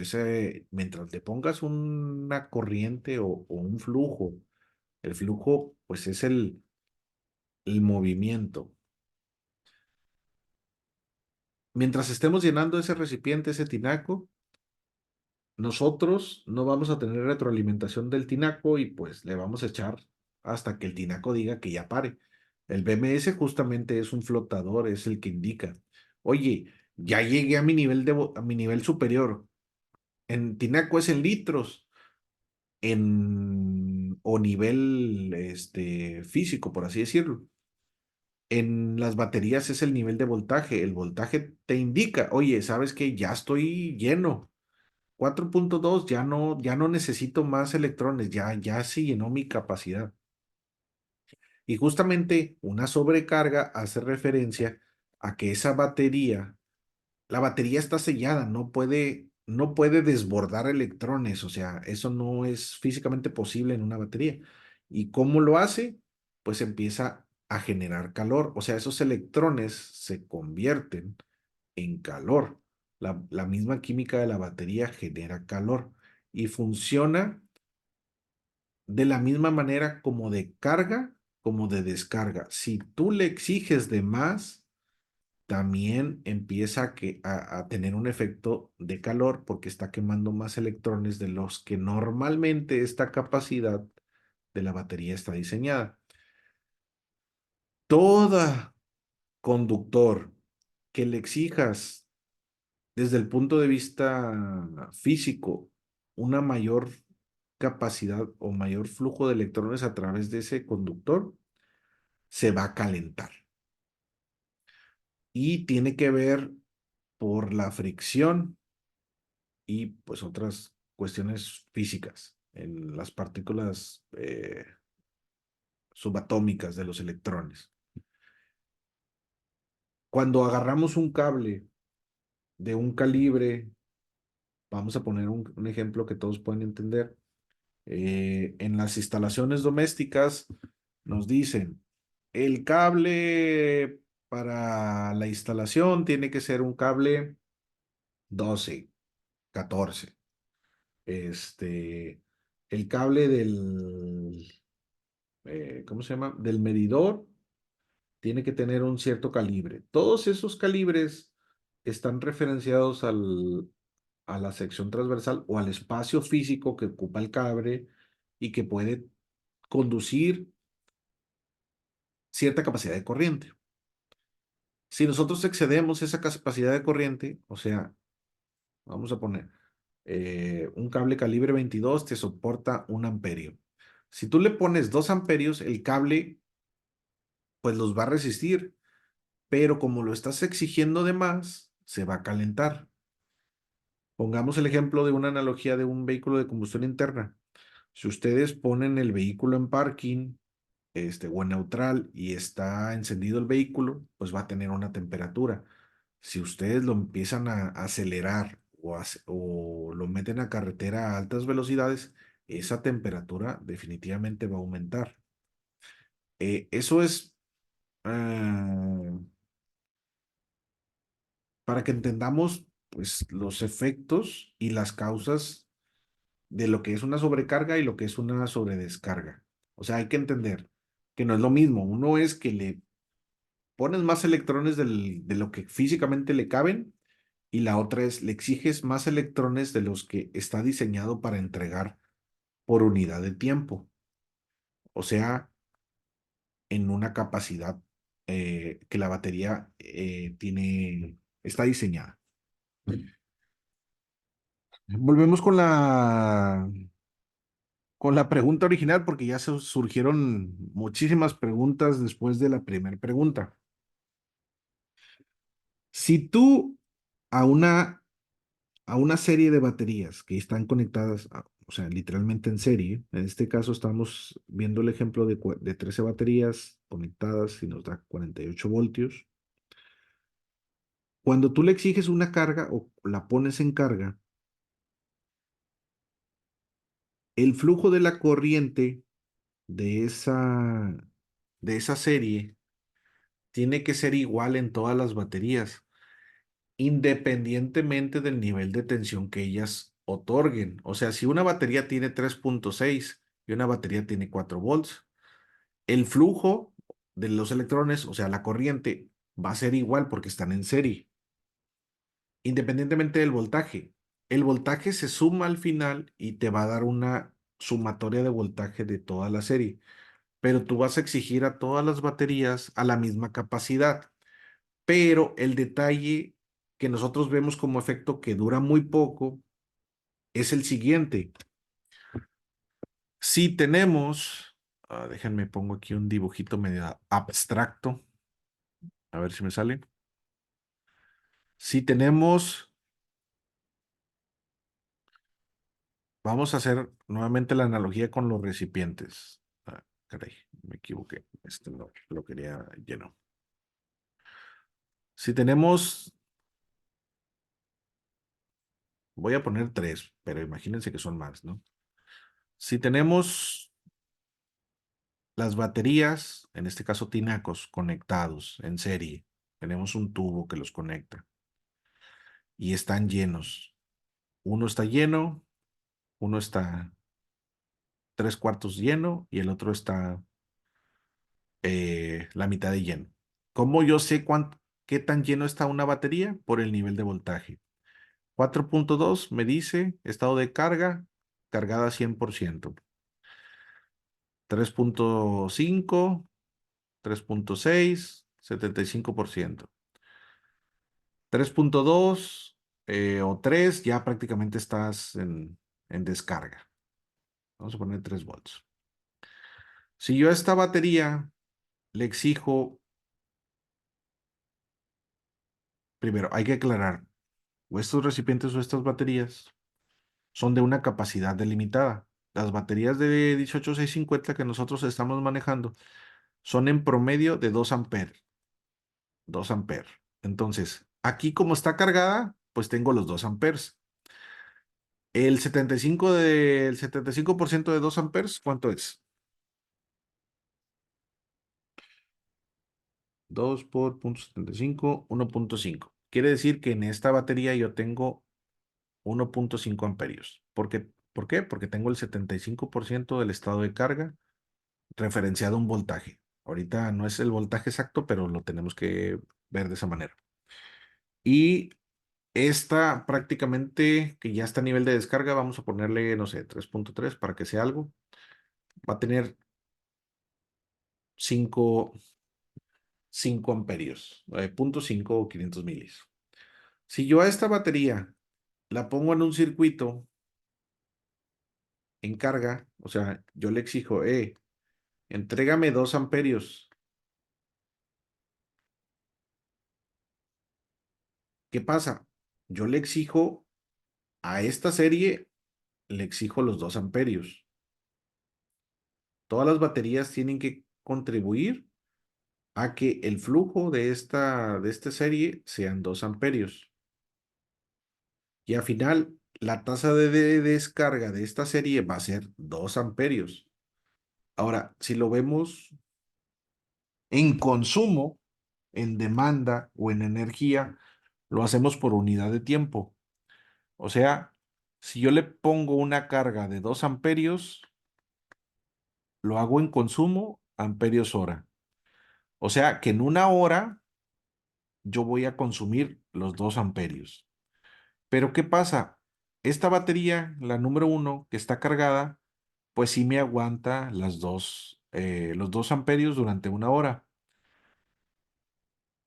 Speaker 1: mientras le pongas una corriente o un flujo, el flujo, pues es el movimiento. Mientras estemos llenando ese recipiente, ese tinaco, nosotros no vamos a tener retroalimentación del tinaco y pues le vamos a echar hasta que el tinaco diga que ya pare. El BMS justamente es un flotador, es el que indica, oye, ya llegué a mi nivel a mi nivel superior. En tinaco es en litros, o nivel físico, por así decirlo. En las baterías es el nivel de voltaje. El voltaje te indica, oye, ¿sabes qué? Ya estoy lleno. 4.2 ya no necesito más electrones, ya se llenó mi capacidad. Y justamente una sobrecarga hace referencia a que esa batería, la batería está sellada, no puede desbordar electrones, o sea, eso no es físicamente posible en una batería. ¿Y cómo lo hace? Pues empieza a generar calor, o sea, esos electrones se convierten en calor. La misma química de la batería genera calor y funciona de la misma manera como de carga como de descarga. Si tú le exiges de más, también empieza a tener un efecto de calor porque está quemando más electrones de los que normalmente esta capacidad de la batería está diseñada. Toda conductor que le exijas desde el punto de vista físico una mayor capacidad o mayor flujo de electrones a través de ese conductor, se va a calentar. Y tiene que ver por la fricción y pues otras cuestiones físicas en las partículas subatómicas de los electrones. Cuando agarramos un cable de un calibre, vamos a poner un ejemplo que todos pueden entender. En las instalaciones domésticas nos dicen, el cable para la instalación tiene que ser un cable 12, 14. El cable ¿cómo se llama? Del medidor tiene que tener un cierto calibre. Todos esos calibres están referenciados a la sección transversal o al espacio físico que ocupa el cable y que puede conducir cierta capacidad de corriente. Si nosotros excedemos esa capacidad de corriente, o sea, vamos a poner un cable calibre 22 te soporta 1 amperio. Si tú le pones 2 amperios, el cable pues los va a resistir, pero como lo estás exigiendo de más, se va a calentar. Pongamos el ejemplo de una analogía de un vehículo de combustión interna. Si ustedes ponen el vehículo en parking, o en neutral y está encendido el vehículo, pues va a tener una temperatura. Si ustedes lo empiezan a acelerar o lo meten a carretera a altas velocidades, esa temperatura definitivamente va a aumentar. Eso es para que entendamos pues, los efectos y las causas de lo que es una sobrecarga y lo que es una sobredescarga. O sea, hay que entender que no es lo mismo. Uno es que le pones más electrones de lo que físicamente le caben y la otra es le exiges más electrones de los que está diseñado para entregar por unidad de tiempo. O sea, en una capacidad que la batería está diseñada. Volvemos con la pregunta original porque ya surgieron muchísimas preguntas después de la primera pregunta. Si tú a una serie de baterías que están conectadas, o sea, literalmente en serie, en este caso estamos viendo el ejemplo de 13 baterías conectadas y nos da 48 voltios. Cuando tú le exiges una carga o la pones en carga, el flujo de la corriente de esa serie tiene que ser igual en todas las baterías, independientemente del nivel de tensión que ellas otorguen. O sea, si una batería tiene 3.6 y una batería tiene 4 volts, el flujo de los electrones, o sea, la corriente, va a ser igual porque están en serie, independientemente del voltaje. El voltaje se suma al final y te va a dar una sumatoria de voltaje de toda la serie, pero tú vas a exigir a todas las baterías a la misma capacidad. Pero el detalle que nosotros vemos como efecto que dura muy poco es el siguiente. Si tenemos, déjenme pongo aquí un dibujito medio abstracto, a ver si me sale. Si tenemos, vamos a hacer nuevamente la analogía con los recipientes. Caray, me equivoqué. Este no, lo quería lleno. Si tenemos, voy a poner 3, pero imagínense que son más, ¿no? Si tenemos las baterías, en este caso tinacos, conectados en serie, tenemos un tubo que los conecta y están llenos. Uno está lleno, uno está 3/4 lleno y el otro está la mitad de lleno. ¿Cómo yo sé qué tan lleno está una batería? Por el nivel de voltaje. 4.2 me dice estado de carga, cargada 100%. 3.5, 3.6, 75%. 3.2 o 3 ya prácticamente estás en descarga. Vamos a poner 3 volts. Si yo a esta batería le exijo, primero hay que aclarar, o estos recipientes o estas baterías son de una capacidad delimitada. Las baterías de 18650 que nosotros estamos manejando son en promedio de 2 amperes. 2 amperes. Entonces, aquí como está cargada, pues tengo los 2 amperes. El 75% de 2 amperes, ¿cuánto es? 2 por 0.75, 1.5. Quiere decir que en esta batería yo tengo 1.5 amperios. ¿Por qué? Porque tengo el 75% del estado de carga referenciado un voltaje. Ahorita no es el voltaje exacto, pero lo tenemos que ver de esa manera. Y esta prácticamente, que ya está a nivel de descarga, vamos a ponerle, no sé, 3.3 para que sea algo. Va a tener 5 amperios, 0.5 o 500 milis. Si yo a esta batería la pongo en un circuito en carga, o sea, yo le exijo, entrégame 2 amperios. ¿Qué pasa? Yo le exijo a esta serie, le exijo los 2 amperios. Todas las baterías tienen que contribuir a que el flujo de esta serie sean 2 amperios. Y al final, la tasa de descarga de esta serie va a ser 2 amperios. Ahora, si lo vemos en consumo, en demanda o en energía, lo hacemos por unidad de tiempo. O sea, si yo le pongo una carga de 2 amperios, lo hago en consumo amperios hora. O sea que en una hora yo voy a consumir los 2 amperios. Pero ¿qué pasa? Esta batería, la número 1, que está cargada, pues sí me aguanta los 2 amperios durante una hora.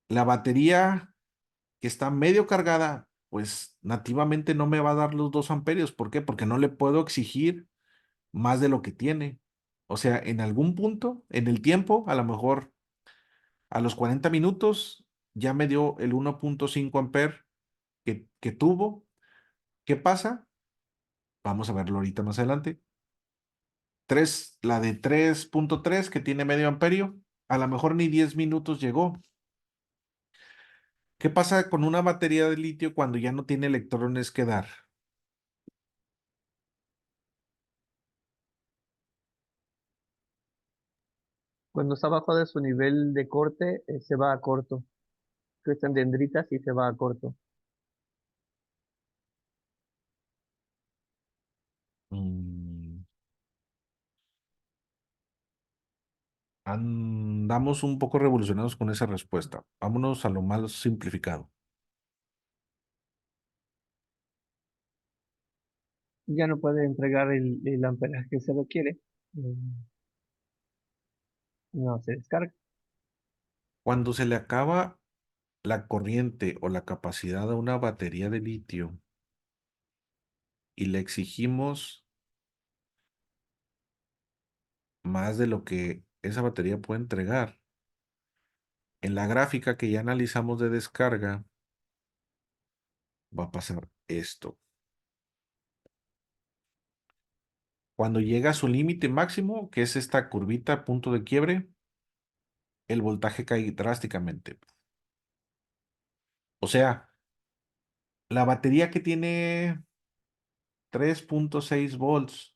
Speaker 1: La batería que está medio cargada, pues nativamente no me va a dar los 2 amperios. ¿Por qué? Porque no le puedo exigir más de lo que tiene. O sea, en algún punto, en el tiempo, a lo mejor a los 40 minutos, ya me dio el 1.5 amper que tuvo. ¿Qué pasa? Vamos a verlo ahorita más adelante. La de 3.3 que tiene medio amperio, a lo mejor ni 10 minutos llegó. ¿Qué pasa con una batería de litio cuando ya no tiene electrones que dar?
Speaker 4: Cuando está abajo de su nivel de corte, se va a corto. Crecen dendritas y se va a corto.
Speaker 1: Mm, Andamos un poco revolucionados con esa respuesta. Vámonos a lo más simplificado.
Speaker 4: Ya no puede entregar el amperaje que se requiere. No se descarga.
Speaker 1: Cuando se le acaba la corriente o la capacidad a una batería de litio y le exigimos más de lo que esa batería puede entregar, en la gráfica que ya analizamos de descarga, va a pasar esto. Cuando llega a su límite máximo, que es esta curvita punto de quiebre, el voltaje cae drásticamente. O sea, la batería que tiene 3.6 volts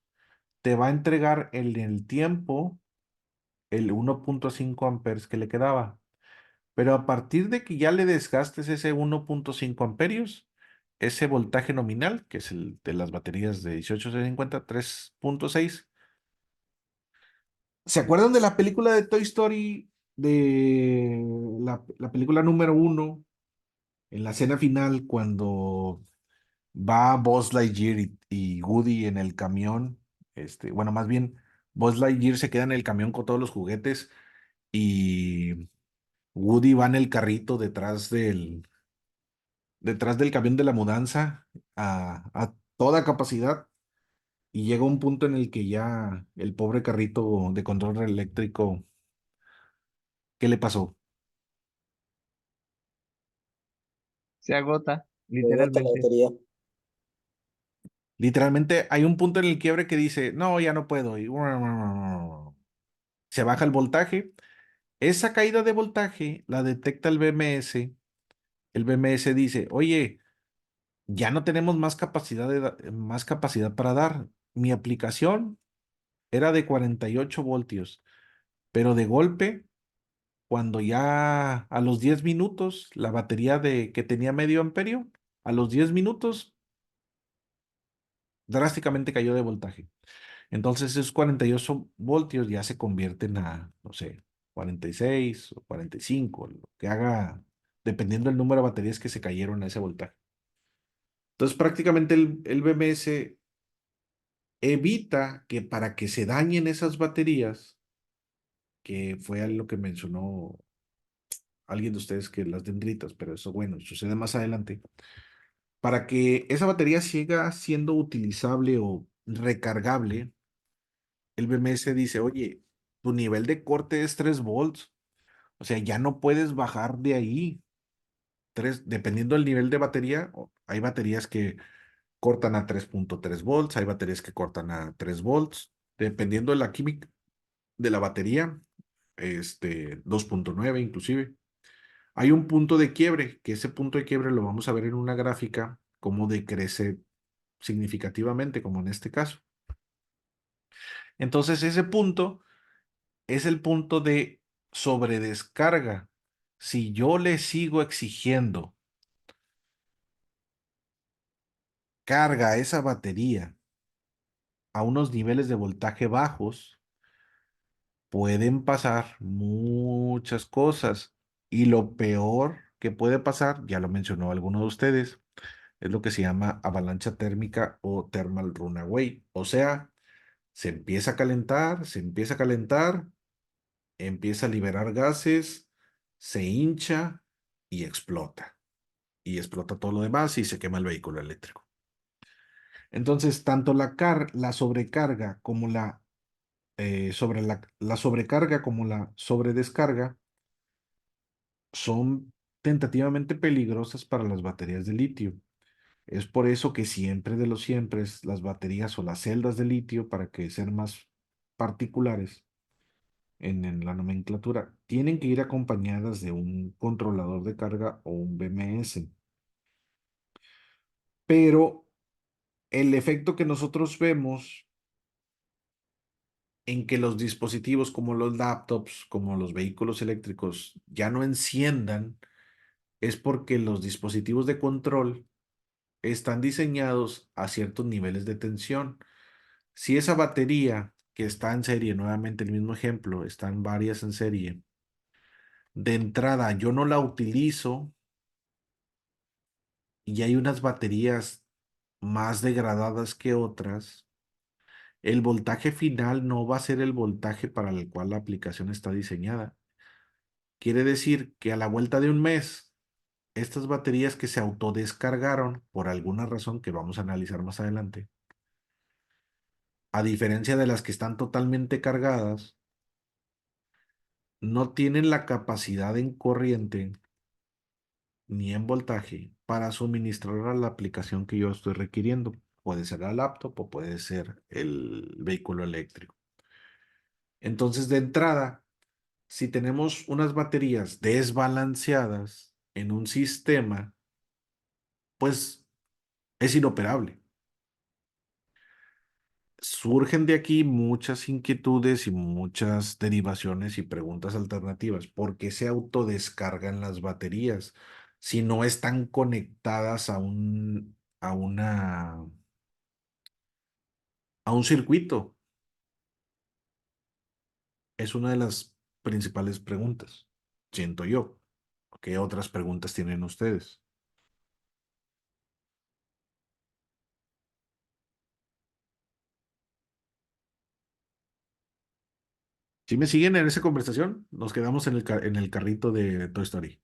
Speaker 1: te va a entregar en el tiempo el 1.5 amperes que le quedaba. Pero a partir de que ya le desgastes ese 1.5 amperios, ese voltaje nominal, que es el de las baterías de 1850, 3.6. ¿Se acuerdan de la película de Toy Story, de la película número 1, en la escena final, cuando va Buzz Lightyear y Woody en el camión? Bueno, más bien, Buzz Lightyear se queda en el camión con todos los juguetes y Woody va en el carrito detrás del camión de la mudanza a toda capacidad, y llega un punto en el que ya el pobre carrito de control eléctrico, ¿qué le pasó?
Speaker 4: Se agota,
Speaker 5: Rebota la
Speaker 4: literalmente.
Speaker 5: batería.
Speaker 1: Literalmente hay un punto en el quiebre que dice, no, ya no puedo, y se baja el voltaje. Esa caída de voltaje la detecta el BMS. El BMS dice, oye, ya no tenemos más capacidad, más capacidad para dar. Mi aplicación era de 48 voltios, pero de golpe, cuando ya a los 10 minutos, la batería que tenía medio amperio, a los 10 minutos, drásticamente cayó de voltaje. Entonces esos 48 voltios ya se convierten a, no sé, 46 o 45, lo que haga, dependiendo del número de baterías que se cayeron a ese voltaje. Entonces prácticamente el BMS evita que para que se dañen esas baterías, que fue a lo que mencionó alguien de ustedes, que las dendritas, pero eso bueno, sucede más adelante. Para que esa batería siga siendo utilizable o recargable, el BMS dice, oye, tu nivel de corte es 3 volts, o sea, ya no puedes bajar de ahí. Dependiendo del nivel de batería, hay baterías que cortan a 3.3 volts, hay baterías que cortan a 3 volts, dependiendo de la química de la batería, 2.9 inclusive. Hay un punto de quiebre, que ese punto de quiebre lo vamos a ver en una gráfica, cómo decrece significativamente, como en este caso. Entonces, ese punto es el punto de sobredescarga. Si yo le sigo exigiendo carga a esa batería a unos niveles de voltaje bajos, pueden pasar muchas cosas. Y lo peor que puede pasar, ya lo mencionó alguno de ustedes, es lo que se llama avalancha térmica o thermal runaway. O sea, se empieza a calentar, se empieza a calentar, empieza a liberar gases, se hincha y explota. Y explota todo lo demás y se quema el vehículo eléctrico. Entonces, tanto la sobrecarga como la sobrecarga como la sobredescarga son tentativamente peligrosas para las baterías de litio. Es por eso que siempre de los siempre las baterías o las celdas de litio, para que sean más particulares en la nomenclatura, tienen que ir acompañadas de un controlador de carga o un BMS. Pero el efecto que nosotros vemos en que los dispositivos como los laptops, como los vehículos eléctricos, ya no enciendan, es porque los dispositivos de control están diseñados a ciertos niveles de tensión. Si esa batería que está en serie, nuevamente el mismo ejemplo, están varias en serie, de entrada yo no la utilizo y hay unas baterías más degradadas que otras, el voltaje final no va a ser el voltaje para el cual la aplicación está diseñada. Quiere decir que a la vuelta de un mes, estas baterías que se autodescargaron por alguna razón que vamos a analizar más adelante, a diferencia de las que están totalmente cargadas, no tienen la capacidad en corriente ni en voltaje para suministrar a la aplicación que yo estoy requiriendo. Puede ser la laptop o puede ser el vehículo eléctrico. Entonces, de entrada, si tenemos unas baterías desbalanceadas en un sistema, pues es inoperable. Surgen de aquí muchas inquietudes y muchas derivaciones y preguntas alternativas. ¿Por qué se autodescargan las baterías si no están conectadas a un circuito? Es una de las principales preguntas, siento yo. ¿Qué otras preguntas tienen ustedes? ¿Sí me siguen en esa conversación? Nos quedamos en el carrito de Toy Story.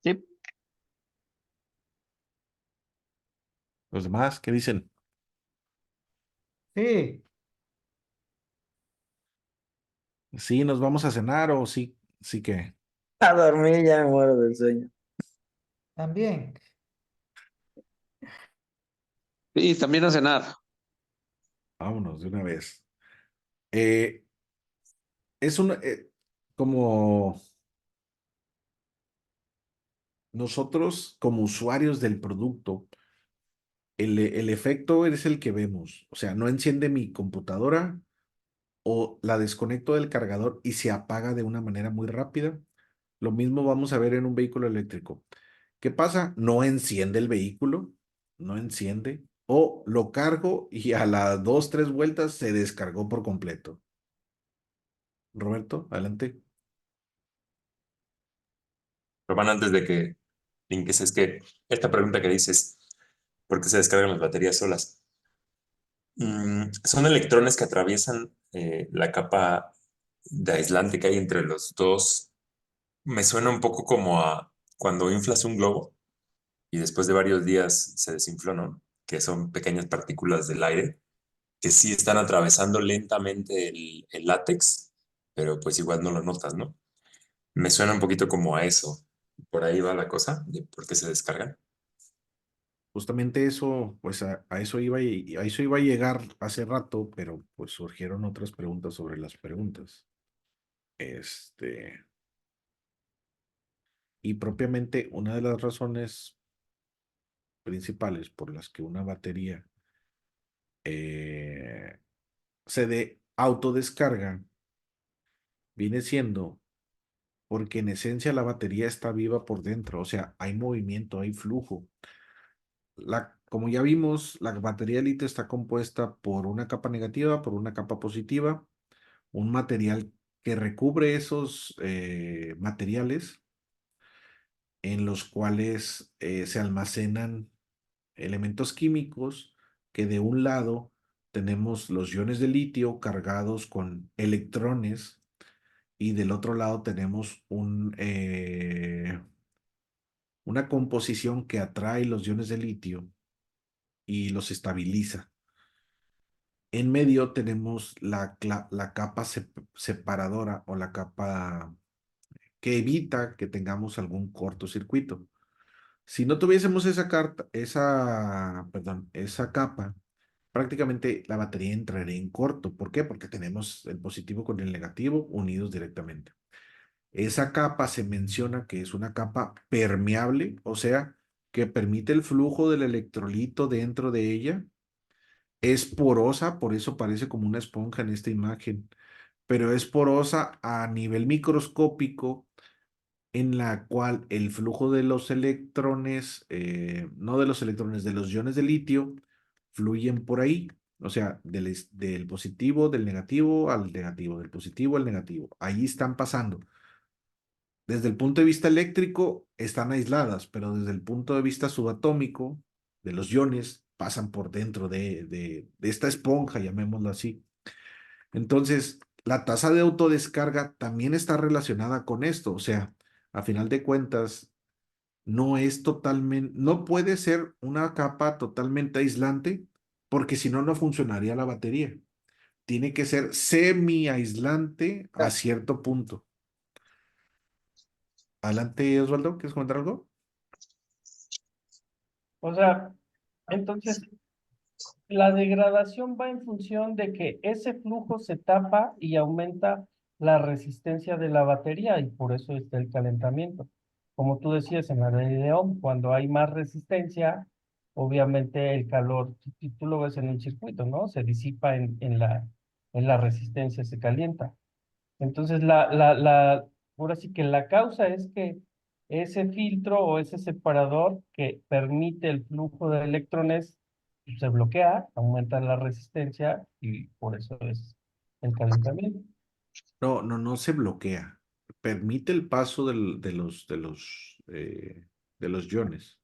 Speaker 4: Sí,
Speaker 1: ¿Los demás qué dicen?
Speaker 12: Sí,
Speaker 1: ¿Sí nos vamos a cenar o sí, sí que?
Speaker 5: A dormir, ya me muero del sueño.
Speaker 12: también.
Speaker 8: Y también a cenar.
Speaker 1: Vámonos de una vez. Eh, es como nosotros, como usuarios del producto, el efecto es el que vemos. O sea, no enciende mi computadora o la desconecto del cargador y se apaga de una manera muy rápida. Lo mismo vamos a ver en un vehículo eléctrico. ¿Qué pasa? No enciende el vehículo, no enciende, o lo cargo y a las 2, 3 vueltas se descargó por completo. Roberto, adelante.
Speaker 9: Román, antes de que linques, es que esta pregunta que dices, ¿por qué se descargan las baterías solas? Son electrones que atraviesan la capa de aislante que hay entre los dos. Me suena un poco como a cuando inflas un globo y después de varios días se desinfló, ¿no? Que son pequeñas partículas del aire que sí están atravesando lentamente el látex, pero pues igual no lo notas, ¿no? Me suena un poquito como a eso. Por ahí va la cosa, de por qué se descargan.
Speaker 1: Justamente eso, pues a eso a eso iba a llegar hace rato, pero pues surgieron otras preguntas sobre las preguntas. Y propiamente una de las razones principales por las que una batería se autodescarga viene siendo porque en esencia la batería está viva por dentro, o sea, hay movimiento, hay flujo. Como ya vimos, la batería de litio está compuesta por una capa negativa, por una capa positiva, un material que recubre esos materiales en los cuales se almacenan elementos químicos que de un lado tenemos los iones de litio cargados con electrones y del otro lado tenemos una composición que atrae los iones de litio y los estabiliza. En medio tenemos la capa separadora o la capa que evita que tengamos algún cortocircuito. Si no tuviésemos esa capa, prácticamente la batería entraría en corto. ¿Por qué? Porque tenemos el positivo con el negativo unidos directamente. Esa capa se menciona que es una capa permeable, o sea, que permite el flujo del electrolito dentro de ella. Es porosa, por eso parece como una esponja en esta imagen, pero es porosa a nivel microscópico en la cual el flujo de los electrones, no de los electrones, de los iones de litio, fluyen por ahí. O sea, del positivo, del negativo al negativo, del positivo al negativo. Ahí están pasando. Desde el punto de vista eléctrico, están aisladas, pero desde el punto de vista subatómico, de los iones, pasan por dentro de esta esponja, llamémoslo así. Entonces, la tasa de autodescarga también está relacionada con esto. O sea, a final de cuentas, no puede ser una capa totalmente aislante, porque si no, no funcionaría la batería. Tiene que ser semi-aislante a cierto punto. Adelante, Osvaldo, ¿quieres comentar algo?
Speaker 7: O sea, entonces la degradación va en función de que ese flujo se tapa y aumenta la resistencia de la batería y por eso está el calentamiento. Como tú decías en la ley de Ohm, cuando hay más resistencia, obviamente el calor, tú lo ves en un circuito, ¿no? Se disipa en la resistencia, se calienta. Entonces, ahora sí que la causa es que ese filtro o ese separador que permite el flujo de electrones pues, se bloquea, aumenta la resistencia y por eso es el calentamiento.
Speaker 1: No se bloquea. Permite el paso de los iones.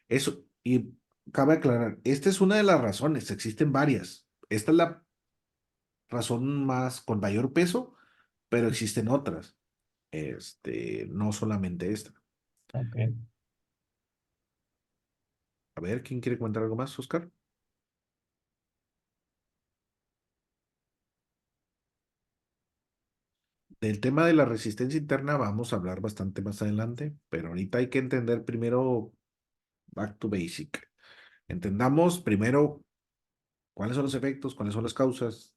Speaker 1: Eso, y cabe aclarar, esta es una de las razones, existen varias. Esta es la razón con mayor peso, pero existen otras. No solamente esta.
Speaker 7: Ok.
Speaker 1: A ver, ¿quién quiere comentar algo más, Oscar? Del tema de la resistencia interna vamos a hablar bastante más adelante, pero ahorita hay que entender primero back to basic. Entendamos primero cuáles son los efectos, cuáles son las causas.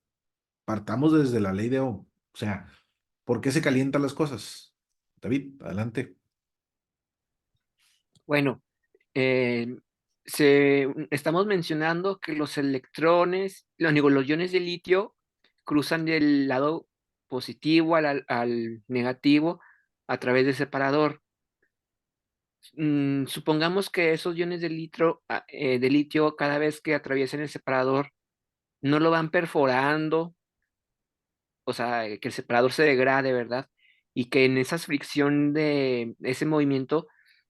Speaker 1: Partamos desde la ley de Ohm. O sea, ¿por qué se calientan las cosas? David, adelante.
Speaker 10: Bueno, estamos mencionando que los electrones, los iones de litio cruzan del lado positivo al negativo a través del separador. Supongamos que esos iones de litio, cada vez que atraviesen el separador, no lo van perforando, o sea, que el separador se degrade, ¿verdad? Y que en esa fricción de ese movimiento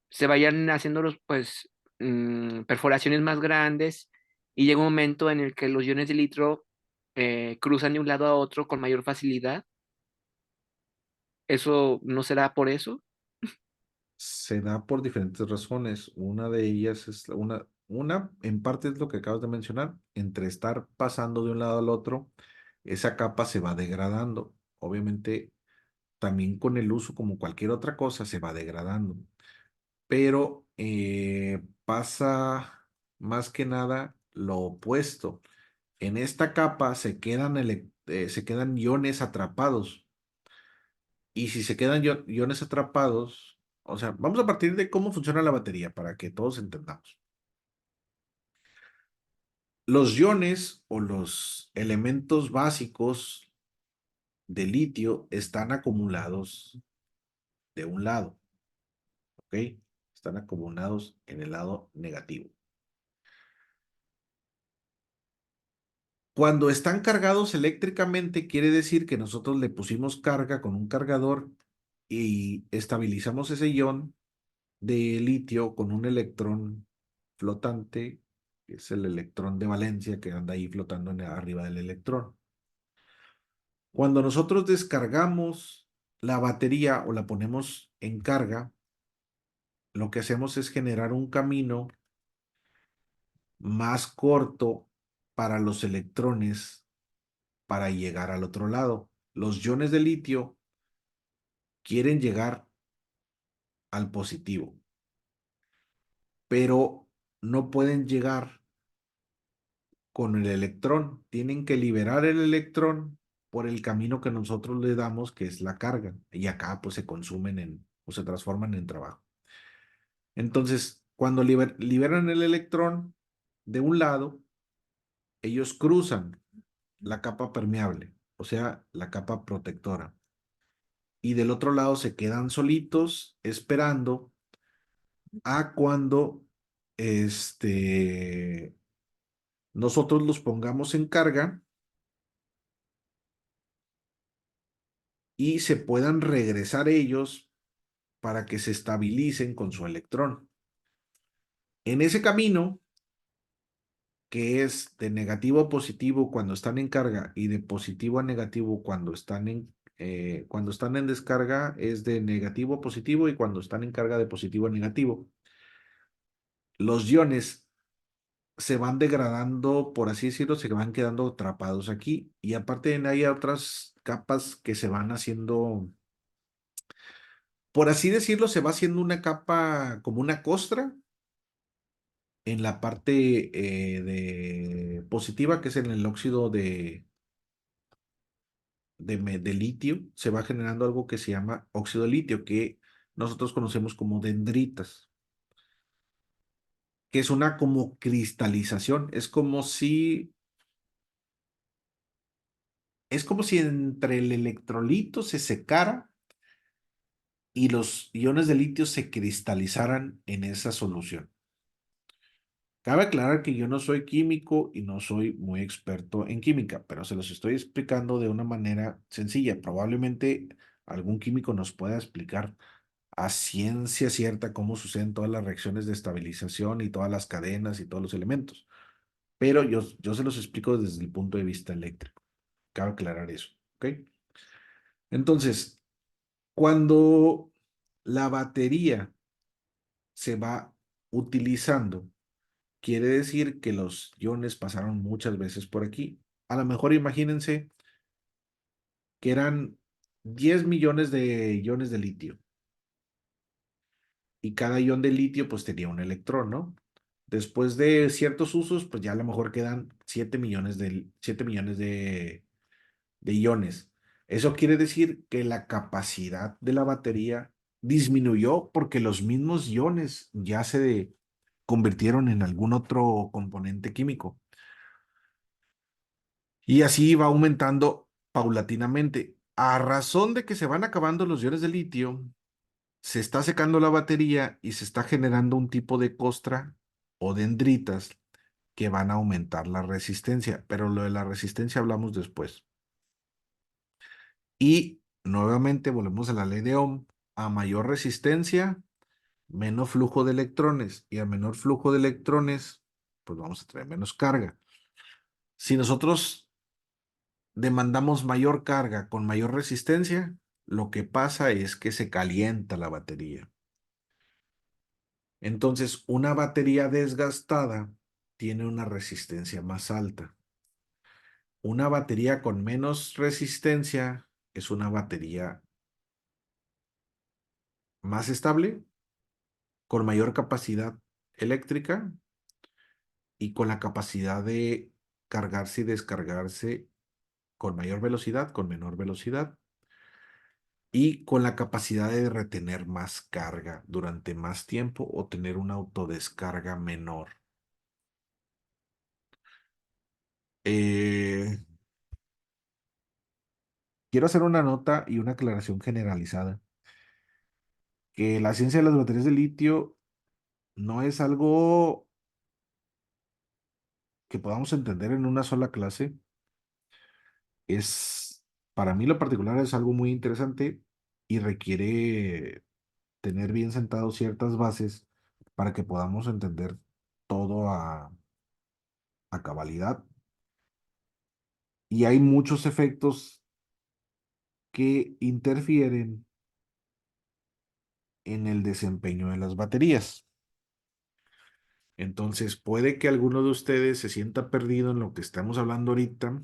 Speaker 10: se vayan haciendo pues, perforaciones más grandes y llega un momento en el que los iones de litio cruzan de un lado a otro con mayor facilidad. ¿Eso no será por eso?
Speaker 1: Se da por diferentes razones. Una de ellas es una en parte es lo que acabas de mencionar, entre estar pasando de un lado al otro, esa capa se va degradando. Obviamente, también con el uso, como cualquier otra cosa, se va degradando. Pero pasa más que nada lo opuesto. En esta capa se quedan iones atrapados. Y si se quedan iones atrapados, o sea, vamos a partir de cómo funciona la batería para que todos entendamos. Los iones o los elementos básicos de litio están acumulados de un lado, ¿ok? Están acumulados en el lado negativo. Cuando están cargados eléctricamente, quiere decir que nosotros le pusimos carga con un cargador y estabilizamos ese ion de litio con un electrón flotante, que es el electrón de valencia que anda ahí flotando arriba del electrón. Cuando nosotros descargamos la batería o la ponemos en carga, lo que hacemos es generar un camino más corto para los electrones para llegar al otro lado. Los iones de litio quieren llegar al positivo, pero no pueden llegar con el electrón. Tienen que liberar el electrón por el camino que nosotros le damos, que es la carga. Y acá pues se consumen o se transforman en trabajo. Entonces, cuando liberan el electrón de un lado, ellos cruzan la capa permeable, o sea, la capa protectora. Y del otro lado se quedan solitos esperando a cuando nosotros los pongamos en carga y se puedan regresar ellos para que se estabilicen con su electrón. En ese camino, que es de negativo a positivo cuando están en carga y de positivo a negativo cuando están en descarga, es de negativo a positivo, y cuando están en carga de positivo a negativo. Los iones se van degradando, por así decirlo, se van quedando atrapados aquí, y aparte hay otras capas que se van haciendo, por así decirlo, se va haciendo una capa como una costra en la parte de positiva, que es en el óxido de litio. Se va generando algo que se llama óxido de litio, que nosotros conocemos como dendritas, que es una como cristalización. Es como si entre el electrolito se secara y los iones de litio se cristalizaran en esa solución. Cabe aclarar que yo no soy químico y no soy muy experto en química, pero se los estoy explicando de una manera sencilla. Probablemente algún químico nos pueda explicar a ciencia cierta cómo suceden todas las reacciones de estabilización y todas las cadenas y todos los elementos. Pero yo se los explico desde el punto de vista eléctrico. Cabe aclarar eso, ¿ok? Entonces, cuando la batería se va utilizando, quiere decir que los iones pasaron muchas veces por aquí. A lo mejor imagínense que eran 10 millones de iones de litio, y cada ion de litio pues tenía un electrón, ¿no? Después de ciertos usos, pues ya a lo mejor quedan 7 millones de iones. Eso quiere decir que la capacidad de la batería disminuyó porque los mismos iones ya se convirtieron en algún otro componente químico. Y así va aumentando paulatinamente. A razón de que se van acabando los iones de litio, se está secando la batería y se está generando un tipo de costra o dendritas que van a aumentar la resistencia, pero lo de la resistencia hablamos después. Y nuevamente volvemos a la ley de Ohm. A mayor resistencia, menor flujo de electrones, y a menor flujo de electrones, pues vamos a traer menos carga. Si nosotros demandamos mayor carga con mayor resistencia, lo que pasa es que se calienta la batería. Entonces, una batería desgastada tiene una resistencia más alta. Una batería con menos resistencia es una batería más estable, con mayor capacidad eléctrica y con la capacidad de cargarse y descargarse con mayor velocidad, con menor velocidad, y con la capacidad de retener más carga durante más tiempo o tener una autodescarga menor. Quiero hacer una nota y una aclaración generalizada, que la ciencia de las baterías de litio no es algo que podamos entender en una sola clase. Para mí lo particular es algo muy interesante y requiere tener bien sentados ciertas bases para que podamos entender todo a cabalidad. Y hay muchos efectos que interfieren en el desempeño de las baterías. Entonces, puede que alguno de ustedes se sienta perdido en lo que estamos hablando ahorita,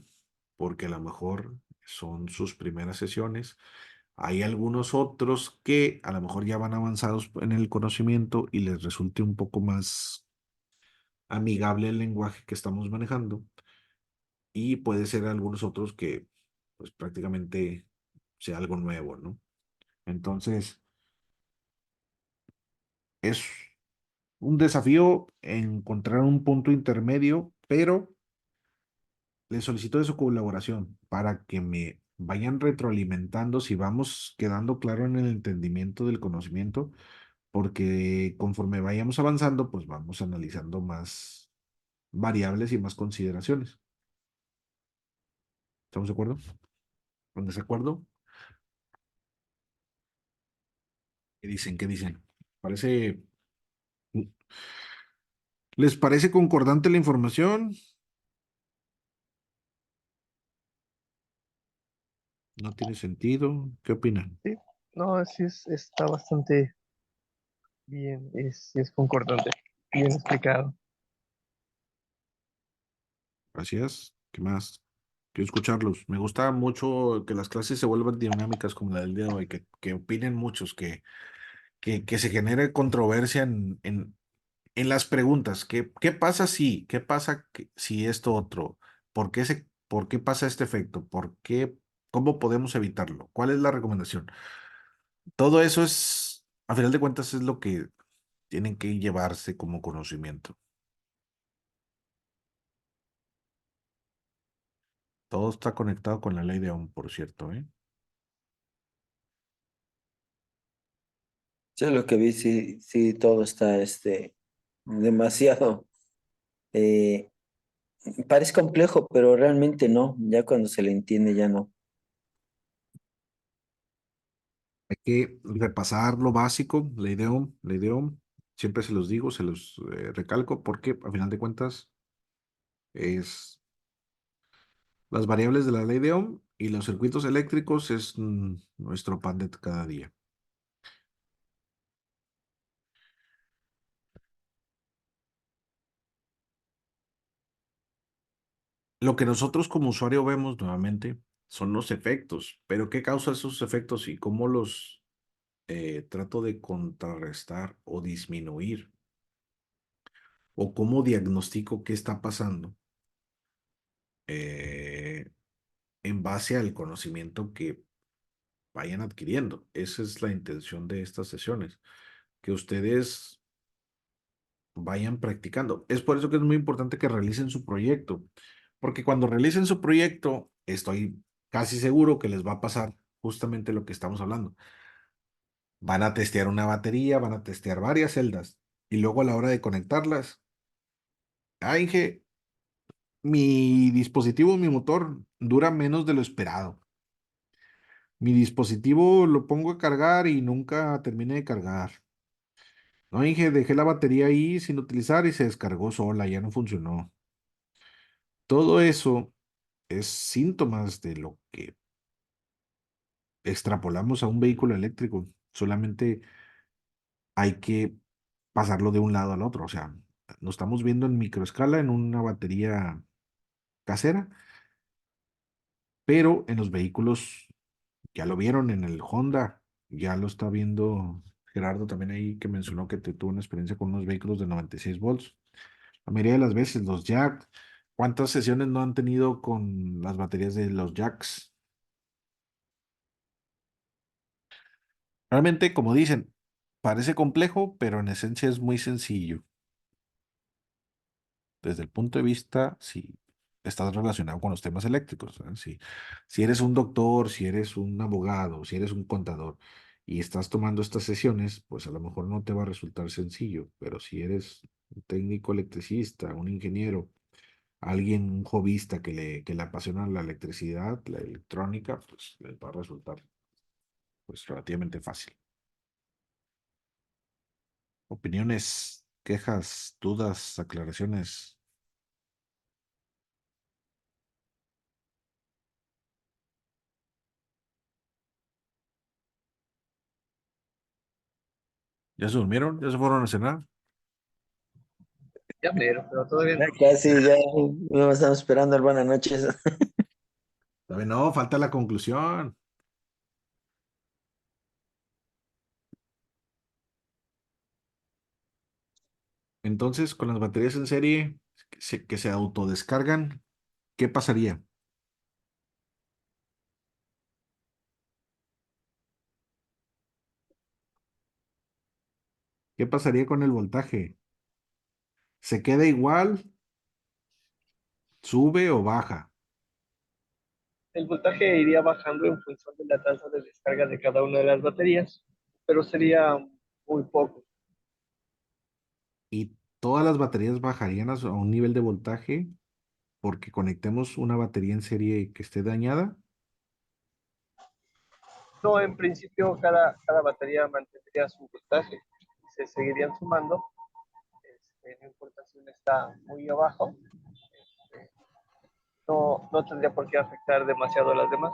Speaker 1: porque a lo mejor son sus primeras sesiones. Hay algunos otros que a lo mejor ya van avanzados en el conocimiento y les resulte un poco más amigable el lenguaje que estamos manejando. Y puede ser algunos otros que, pues prácticamente sea algo nuevo, ¿no? Entonces, es un desafío encontrar un punto intermedio, pero les solicito de su colaboración para que me vayan retroalimentando si vamos quedando claro en el entendimiento del conocimiento, porque conforme vayamos avanzando, pues vamos analizando más variables y más consideraciones. ¿Estamos de acuerdo? ¿En desacuerdo? ¿Qué dicen? ¿Qué dicen? Parece... ¿Les parece concordante la información? ¿No tiene sentido? ¿Qué opinan?
Speaker 4: Sí, no, sí está bastante bien, es concordante, bien explicado.
Speaker 1: Gracias. ¿Qué más? Quiero escucharlos. Me gusta mucho que las clases se vuelvan dinámicas como la del día de hoy, que opinen muchos, que se genere controversia en las preguntas. ¿Qué pasa si? ¿Qué pasa si esto otro? ¿Por qué pasa este efecto? ¿Cómo podemos evitarlo? ¿Cuál es la recomendación? Todo eso es, a final de cuentas, es lo que tienen que llevarse como conocimiento. Todo está conectado con la ley de Ohm, por cierto, ¿eh?
Speaker 5: Yo lo que vi, sí, sí, todo está demasiado. eh, Parece complejo, pero realmente no. Ya cuando se le entiende, ya no.
Speaker 1: Hay que repasar lo básico, ley de Ohm. Siempre se los digo, se los recalco, porque a final de cuentas es las variables de la ley de Ohm y los circuitos eléctricos es nuestro pan de cada día. Lo que nosotros como usuario vemos nuevamente son los efectos, pero ¿qué causa esos efectos y cómo los trato de contrarrestar o disminuir? ¿O cómo diagnostico qué está pasando? En base al conocimiento que vayan adquiriendo. Esa es la intención de estas sesiones, que ustedes vayan practicando. Es por eso que es muy importante que realicen su proyecto, porque cuando realicen su proyecto, estoy casi seguro que les va a pasar justamente lo que estamos hablando. van a testear una batería, van a testear varias celdas y luego a la hora de conectarlas, Inge, mi dispositivo, mi motor dura menos de lo esperado. Mi dispositivo lo pongo a cargar y nunca termina de cargar. No, Inge, dejé la batería ahí sin utilizar y se descargó sola, ya no funcionó. Todo eso es síntomas de lo que extrapolamos a un vehículo eléctrico. Solamente hay que pasarlo de un lado al otro. O sea, lo estamos viendo en microescala en una batería casera, pero en los vehículos ya lo vieron en el Honda, ya lo está viendo Gerardo también ahí que mencionó que tuvo una experiencia con unos vehículos de 96 volts. La mayoría de las veces los Jack, ¿cuántas sesiones no han tenido con las baterías de los Jacks? Realmente, como dicen, parece complejo, pero en esencia es muy sencillo. Desde el punto de vista, si estás relacionado con los temas eléctricos, ¿verdad? Si eres un doctor, si eres un abogado, si eres un contador y estás tomando estas sesiones, pues a lo mejor no te va a resultar sencillo, pero si eres un técnico electricista, un ingeniero, alguien, un hobbyista que le apasiona la electricidad, la electrónica, pues les va a resultar pues relativamente fácil. Opiniones, quejas, dudas, aclaraciones. ¿Ya se durmieron? ¿Ya se fueron a cenar?
Speaker 4: Ya pero todavía
Speaker 5: Ya
Speaker 4: no.
Speaker 5: casi, ya no estamos esperando el buenas noches.
Speaker 1: Todavía no, falta la conclusión. Entonces, con las baterías en serie que se autodescargan, ¿qué pasaría? ¿Qué pasaría con el voltaje? ¿Se queda igual? ¿Sube o baja?
Speaker 4: El voltaje iría bajando en función de la tasa de descarga de cada una de las baterías, pero sería muy poco.
Speaker 1: Y todas las baterías bajarían a un nivel de voltaje porque conectemos una batería en serie que esté dañada.
Speaker 4: No, en principio cada batería mantendría su voltaje y se seguirían sumando. No importa si una está muy abajo, no tendría por qué afectar demasiado a las demás.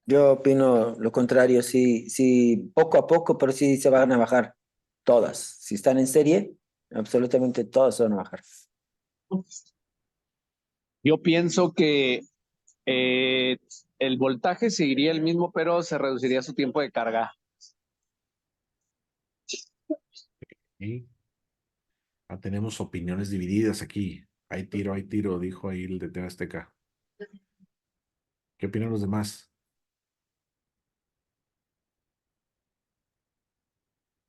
Speaker 5: Yo opino lo contrario, sí, sí, poco a poco, pero sí se van a bajar todas. Si están en serie, absolutamente todas se van a bajar.
Speaker 13: Yo pienso que eh, el voltaje seguiría el mismo, pero se reduciría su tiempo de carga.
Speaker 1: Y tenemos opiniones divididas aquí. Hay tiro, dijo ahí el de TV Azteca. ¿Qué opinan los demás?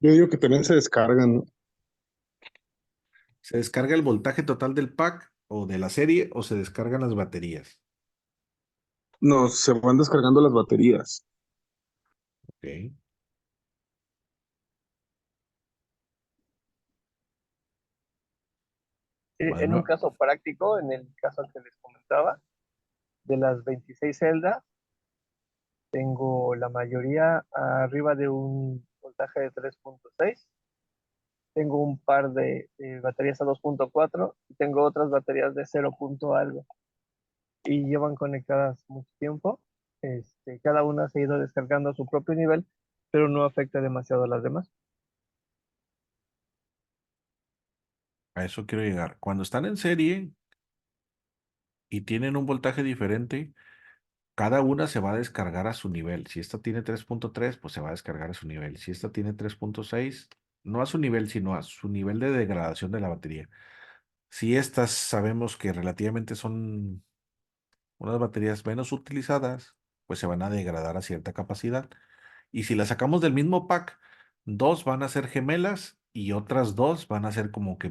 Speaker 3: Yo digo que también se descargan.
Speaker 1: ¿Se descarga el voltaje total del pack o de la serie o se descargan las baterías?
Speaker 3: No, se van descargando las baterías.
Speaker 1: Ok.
Speaker 4: En un
Speaker 1: Bueno,
Speaker 4: caso práctico, en el caso que les comentaba, de las 26 celdas, tengo la mayoría arriba de un voltaje de 3.6. Tengo un par de baterías a 2.4 y tengo otras baterías de 0. Algo. Y llevan conectadas mucho tiempo. Cada una se ha ido descargando a su propio nivel, pero no afecta demasiado a las demás.
Speaker 1: a eso quiero llegar. Cuando están en serie y tienen un voltaje diferente, cada una se va a descargar a su nivel. Si esta tiene 3.3, pues se va a descargar a su nivel. Si esta tiene 3.6, no a su nivel, sino a su nivel de degradación de la batería. Si estas sabemos que relativamente son unas baterías menos utilizadas, pues se van a degradar a cierta capacidad. Y si las sacamos del mismo pack, dos van a ser gemelas y otras dos van a ser como que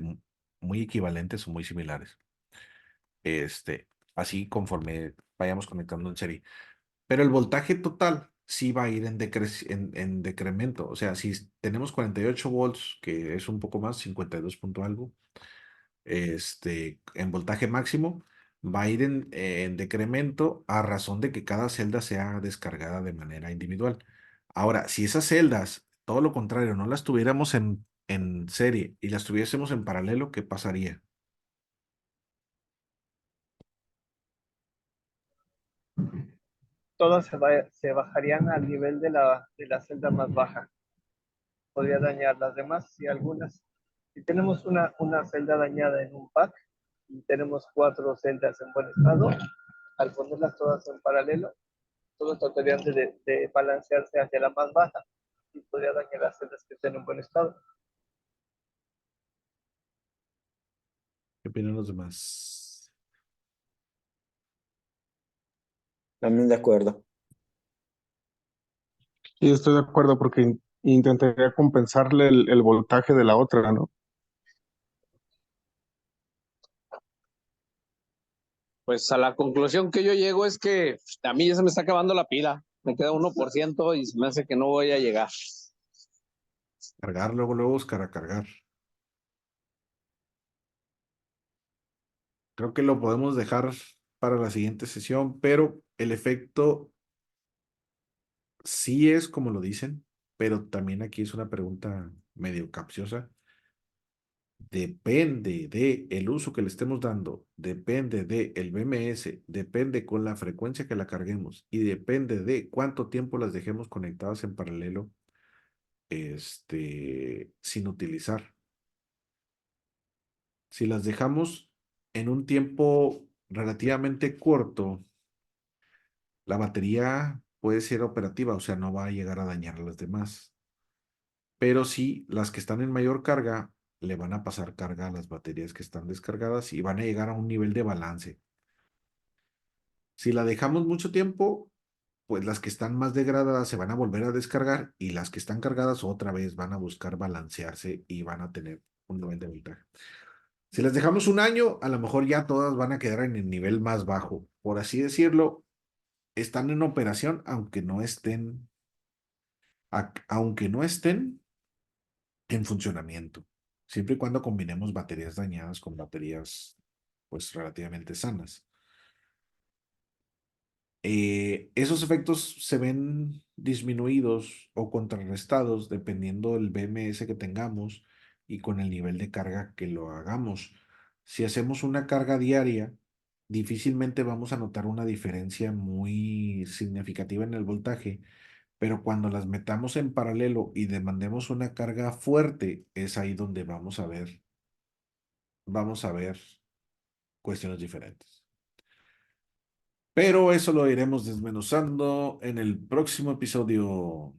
Speaker 1: muy equivalentes o muy similares. Así conforme vayamos conectando en serie. Pero el voltaje total sí va a ir en decremento. O sea, si tenemos 48 volts, que es un poco más, 52 punto algo, en voltaje máximo, va a ir en decremento a razón de que cada celda sea descargada de manera individual. Ahora, si esas celdas, todo lo contrario, no las tuviéramos en serie y las tuviésemos en paralelo, ¿qué pasaría?
Speaker 4: Todas se bajarían al nivel de la celda más baja. Podría dañar las demás y algunas. Si tenemos una celda dañada en un pack y tenemos 4 celdas en buen estado, al ponerlas todas en paralelo, todas tratarían de balancearse hacia la más baja y podría dañar las celdas que estén en buen estado.
Speaker 1: ¿Qué opinan los demás?
Speaker 5: También de acuerdo.
Speaker 3: Sí, estoy de acuerdo porque intentaría compensarle el voltaje de la otra, ¿no?
Speaker 13: Pues a la conclusión que yo llego es que a mí ya se me está acabando la pila. Me queda 1% y se me hace que no voy a llegar.
Speaker 1: Cargar, luego buscar a cargar. Creo que lo podemos dejar para la siguiente sesión, pero el efecto sí es como lo dicen, pero también aquí es una pregunta medio capciosa. Depende de el uso que le estemos dando, depende de el BMS, depende con la frecuencia que la carguemos y depende de cuánto tiempo las dejemos conectadas en paralelo, sin utilizar. Si las dejamos en un tiempo relativamente corto, la batería puede ser operativa, o sea, no va a llegar a dañar a las demás. Pero sí, las que están en mayor carga le van a pasar carga a las baterías que están descargadas y van a llegar a un nivel de balance. Si la dejamos mucho tiempo, pues las que están más degradadas se van a volver a descargar y las que están cargadas otra vez van a buscar balancearse y van a tener un nivel de voltaje. Si las dejamos un año, a lo mejor ya todas van a quedar en el nivel más bajo. Por así decirlo, están en operación aunque no estén en funcionamiento, siempre y cuando combinemos baterías dañadas con baterías pues relativamente sanas. Esos efectos se ven disminuidos o contrarrestados dependiendo del BMS que tengamos y con el nivel de carga que lo hagamos. Si hacemos una carga diaria, difícilmente vamos a notar una diferencia muy significativa en el voltaje, pero cuando las metamos en paralelo y demandemos una carga fuerte, es ahí donde vamos a ver cuestiones diferentes. Pero eso lo iremos desmenuzando en el próximo episodio.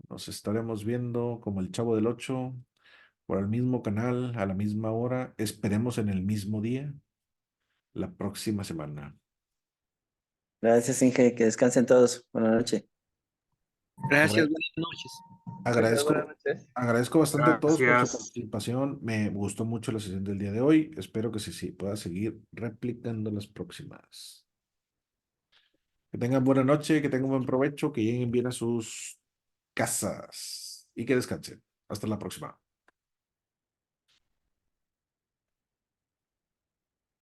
Speaker 1: Nos estaremos viendo como el Chavo del 8 por el mismo canal, a la misma hora. Esperemos en el mismo día, la próxima semana.
Speaker 5: Gracias, Inge, que descansen todos. Buenas noches.
Speaker 10: Gracias,
Speaker 1: Agra-
Speaker 10: buenas noches.
Speaker 4: Gracias, buenas
Speaker 1: Agradezco,
Speaker 4: noches.
Speaker 1: agradezco bastante a todos por su
Speaker 2: Gracias.
Speaker 1: participación. Me gustó mucho la sesión del día de hoy. Espero que sí pueda seguir replicando las próximas. Que tengan buena noche, que tengan buen provecho, que lleguen bien a sus casas y que descansen. Hasta la próxima.